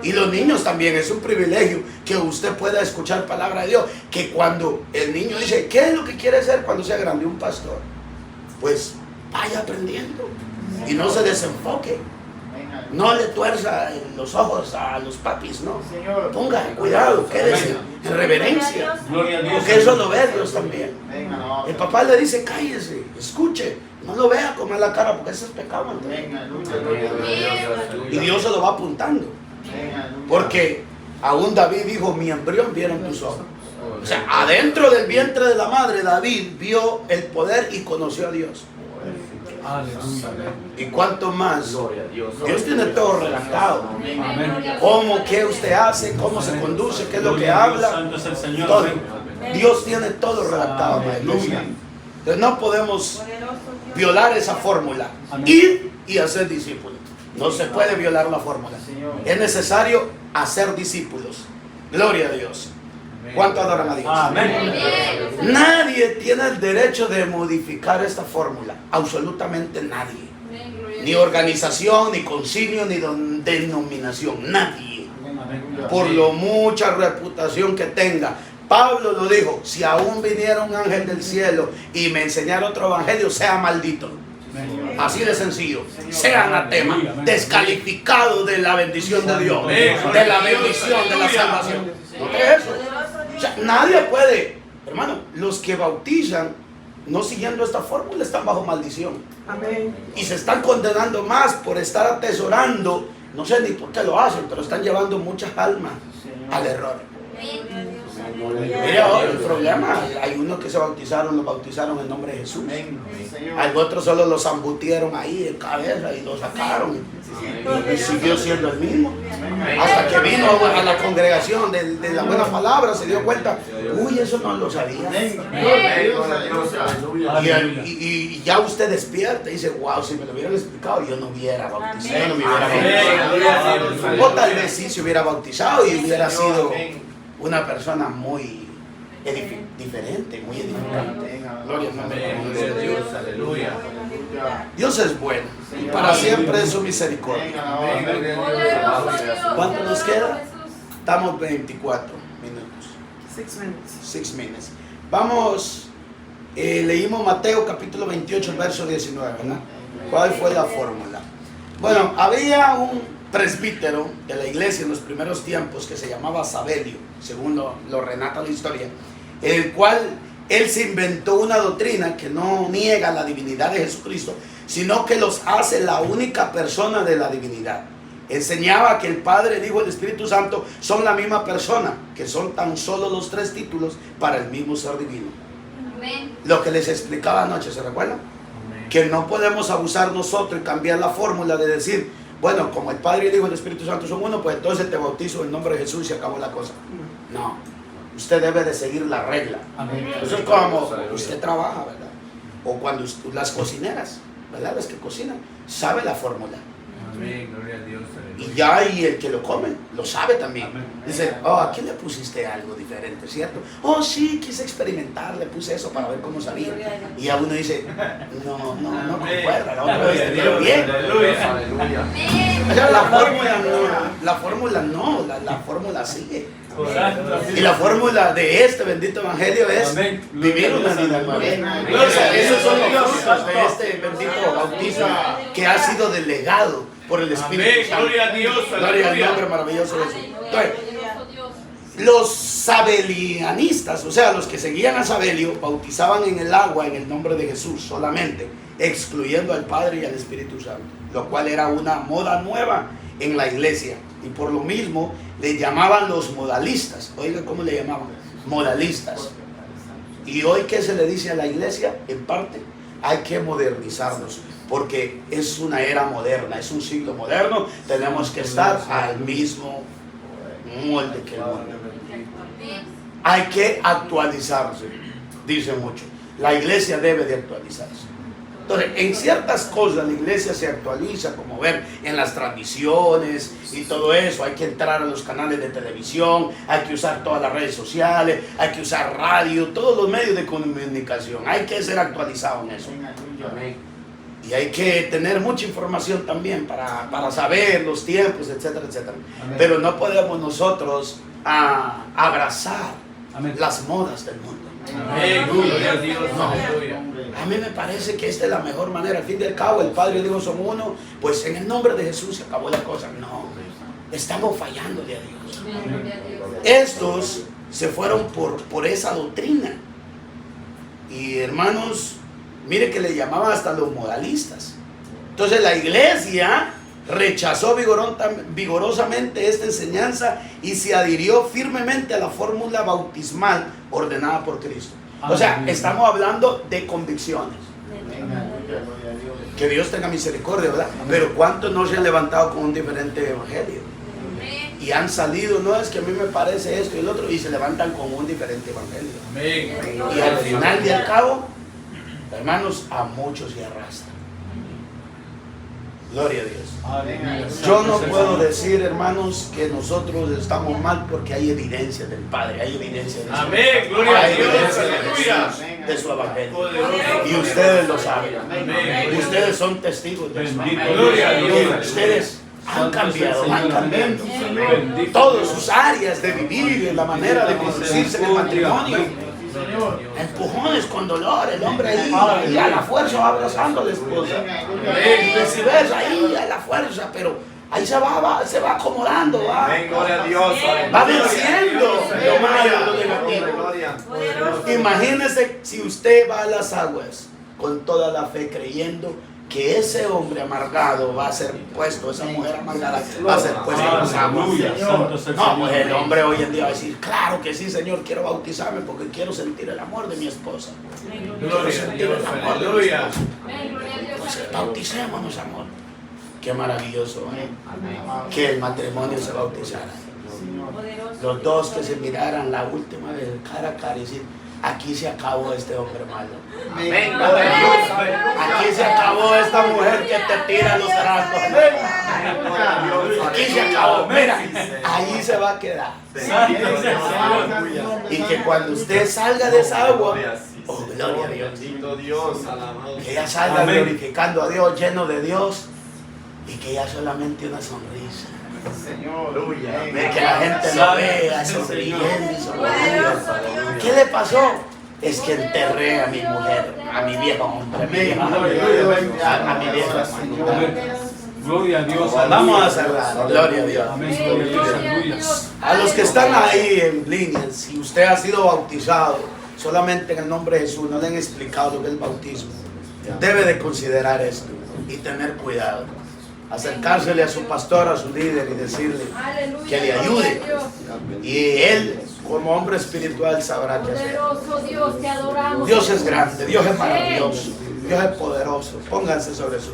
Speaker 1: Y los niños también, es un privilegio que usted pueda escuchar palabra de Dios. Que cuando el niño dice, ¿qué es lo que quiere ser cuando sea grande? Un pastor. Pues vaya aprendiendo y no se desenfoque. No le tuerza en los ojos a los papis, no. Ponga cuidado, quédese en reverencia.
Speaker 4: Gloria a Dios.
Speaker 1: Porque eso lo ve Dios también. El papá le dice, cállese, escuche, no lo vea con mala cara porque ese es pecado. Y Dios se lo va apuntando. Porque aún David dijo, mi embrión vieron tus ojos. O sea, adentro del vientre de la madre, David vio el poder y conoció a Dios.
Speaker 4: Aleluya.
Speaker 1: Y cuánto más,
Speaker 2: Dios
Speaker 1: Dios tiene todo redactado.
Speaker 4: Amén.
Speaker 1: Cómo, qué usted hace, cómo se conduce, qué es lo que
Speaker 4: Gloria a Dios.
Speaker 1: habla.
Speaker 4: Santo es el Señor.
Speaker 1: Todo.
Speaker 4: Amén.
Speaker 1: Dios tiene todo redactado.
Speaker 4: Aleluya.
Speaker 1: Entonces no podemos
Speaker 5: Poderoso Dios.
Speaker 1: violar esa fórmula.
Speaker 4: Amén.
Speaker 1: Ir y hacer discípulos. No se puede violar la fórmula. Es necesario hacer discípulos. Gloria a Dios. ¿Cuánto adoran a Dios?
Speaker 4: Amén.
Speaker 1: Nadie tiene el derecho de modificar esta fórmula. Absolutamente nadie.
Speaker 7: Amén, gloria a
Speaker 1: Ni
Speaker 7: Dios.
Speaker 1: organización, ni concilio, ni denominación. Nadie.
Speaker 4: Amén.
Speaker 1: Por lo mucha reputación que tenga. Pablo lo dijo, si aún viniera un ángel del cielo y me enseñara otro evangelio, sea maldito. Así de sencillo. Sea anatema, descalificado de la bendición de Dios, de la bendición de la salvación. ¿No crees eso? O sea, nadie puede, hermano, los que bautizan no siguiendo esta fórmula están bajo maldición.
Speaker 5: Amén.
Speaker 1: Y se están condenando más por estar atesorando, no sé ni por qué lo hacen, pero están llevando muchas almas al error. Mira, el problema, hay unos que se bautizaron, los bautizaron en nombre de Jesús. Al otro solo los zambutieron ahí en cabeza y lo sacaron. Y siguió siendo el mismo. Hasta que vino a la congregación de la buena palabra, se dio cuenta, uy, eso no lo sabía. Y ya usted despierta y dice, wow, si me lo hubieran explicado, yo no hubiera bautizado, no me hubiera bautizado. O tal vez sí se hubiera bautizado y hubiera sido una persona muy diferente, muy edificante. Gloria al nombre de Dios.
Speaker 3: Aleluya.
Speaker 1: Dios es bueno y para siempre es su misericordia. ¿Cuánto nos queda? Estamos 24 minutos. 6 minutes. Vamos, leímos Mateo capítulo 28, verso 19, ¿verdad? ¿Cuál fue la fórmula? Bueno, había un presbítero de la iglesia en los primeros tiempos que se llamaba Sabelio, según lo relata la historia, el cual él se inventó una doctrina que no niega la divinidad de Jesucristo, sino que los hace la única persona de la divinidad. Enseñaba que el Padre, el Hijo y el Espíritu Santo son la misma persona, que son tan solo los 3 títulos para el mismo ser divino.
Speaker 7: Amén.
Speaker 1: Lo que les explicaba anoche, ¿se recuerdan? Que no podemos abusar nosotros y cambiar la fórmula de decir, bueno, como el Padre, el Hijo y el Espíritu Santo son uno, pues entonces te bautizo en nombre de Jesús y se acabó la cosa. No, usted debe de seguir la regla. Eso es como usted trabaja, ¿verdad? O cuando las cocineras, ¿verdad? Las que cocinan, sabe la fórmula.
Speaker 3: Amén, gloria a Dios.
Speaker 1: Y ya, y el que lo come, lo sabe también. Dice, oh, aquí le pusiste algo diferente, ¿cierto? Oh, sí, quise experimentar, le puse eso para ver cómo salía. Y a uno dice, no concuerda, la otra vez te dio bien.
Speaker 3: Aleluya.
Speaker 1: O sea, la fórmula sigue. Y la fórmula de este bendito evangelio es vivir una vida nueva. Esos son los frutos de este bendito bautismo que ha sido delegado por el Espíritu Santo.
Speaker 3: Gloria a Dios.
Speaker 1: Gloria al nombre maravilloso de Jesús. Entonces, los sabelianistas, o sea, los que seguían a Sabelio, bautizaban en el agua en el nombre de Jesús solamente, excluyendo al Padre y al Espíritu Santo, lo cual era una moda nueva en la iglesia. Y por lo mismo le llamaban los modalistas. Oiga, ¿cómo le llamaban? Modalistas. Y hoy, ¿qué se le dice a la iglesia? En parte, hay que modernizarnos, porque es una era moderna, es un siglo moderno. Tenemos que estar al mismo molde que el mundo. Hay que actualizarse, dice mucho. La iglesia debe de actualizarse. Entonces, en ciertas cosas la iglesia se actualiza, como ver en las transmisiones y todo eso. Hay que entrar a los canales de televisión, hay que usar todas las redes sociales, hay que usar radio, todos los medios de comunicación. Hay que ser actualizado en eso. Y hay que tener mucha información también para saber los tiempos, etcétera, etcétera. Pero no podemos nosotros abrazar las modas del mundo.
Speaker 3: Amén, gloria a Dios. Aleluya.
Speaker 1: A mí me parece que esta es la mejor manera. Al fin y al cabo, el Padre y el Hijo son uno. Pues en el nombre de Jesús se acabó la cosa. No, estamos fallándole a Dios. Estos se fueron por esa doctrina. Y hermanos, mire que le llamaban hasta los modalistas. Entonces la iglesia rechazó vigorosamente esta enseñanza y se adhirió firmemente a la fórmula bautismal ordenada por Cristo. O sea, estamos hablando de convicciones. Que Dios tenga misericordia, ¿verdad? Pero ¿cuántos no se han levantado con un diferente evangelio? Y han salido, no es que a mí me parece esto y el otro, y se levantan con un diferente evangelio.
Speaker 3: Amén.
Speaker 1: Y al final y al cabo, hermanos, a muchos se arrastran. Gloria a Dios. Yo no puedo decir, hermanos, que nosotros estamos mal porque hay evidencia del Padre, hay evidencia de su,
Speaker 3: Amén, gloria a
Speaker 1: hay
Speaker 3: Dios,
Speaker 1: evidencia de
Speaker 3: aleluya.
Speaker 1: Jesús, de su evangelio.
Speaker 3: Poderoso.
Speaker 1: Y ustedes lo saben.
Speaker 3: Amén.
Speaker 1: Ustedes son testigos de eso.
Speaker 4: Bendito
Speaker 3: Gloria a Dios.
Speaker 1: Que ustedes han cambiado, van cambiando. Todas sus áreas de vivir, en la manera de conducirse en el matrimonio. Empujones con dolor, el hombre ahí a la fuerza va abrazando a la esposa. Y si ves ahí a la fuerza, pero ahí se va acomodando, va venciendo lo malo, lo negativo. Imagínese si usted va a las aguas con toda la fe creyendo que ese hombre amargado va a ser puesto, esa mujer amargada va a ser puesta en las aguas.
Speaker 4: Aleluya, santo es el
Speaker 1: No, pues
Speaker 4: Señor.
Speaker 1: el hombre hoy en día va a decir, claro que sí, Señor, quiero bautizarme porque quiero sentir el amor de mi esposa.
Speaker 3: Gloria a Dios, aleluya.
Speaker 7: Amén, gloria a Dios,
Speaker 1: Entonces,
Speaker 7: aleluya.
Speaker 1: bauticémonos, amor. Qué maravilloso, que el matrimonio se bautizara.
Speaker 7: Poderoso.
Speaker 1: Los dos que se miraran la última vez cara a cara y decir, aquí se acabó este hombre malo.
Speaker 2: Amén.
Speaker 1: Aquí se acabó esta mujer que te tira los trastos. Aquí se acabó. Mira, ahí se va a quedar.
Speaker 4: Santo es el Señor.
Speaker 1: Y que cuando usted salga de esa agua, oh, gloria a Dios,
Speaker 2: Bendito Dios, alabado.
Speaker 1: que ella salga
Speaker 4: Amén.
Speaker 1: glorificando a Dios, lleno de Dios, y que ya solamente una sonrisa.
Speaker 6: Señor.
Speaker 2: Aleluya.
Speaker 1: De que la gente lo vea sonriendo y sonriendo. ¿Qué le pasó? Es que enterré a mi mujer, a mi viejo hombre, a mi vieja mujer, a mi vieja señora.
Speaker 4: Gloria a Dios.
Speaker 1: Vamos a cerrar, gloria a Dios.
Speaker 4: Amén, gloria a Dios, aleluya.
Speaker 1: A los que están ahí en línea, si usted ha sido bautizado solamente en el nombre de Jesús, no le han explicado lo que es el bautismo, debe de considerar esto y tener cuidado. Acercársele a su pastor, a su líder y decirle
Speaker 7: Aleluya,
Speaker 1: que le
Speaker 7: gloria a
Speaker 1: ayude.
Speaker 7: Dios.
Speaker 1: Y él, como hombre espiritual, sabrá qué hacer.
Speaker 7: Poderoso Dios, te adoramos.
Speaker 1: Dios es grande, Dios es maravilloso, Dios es poderoso. Pónganse sobre su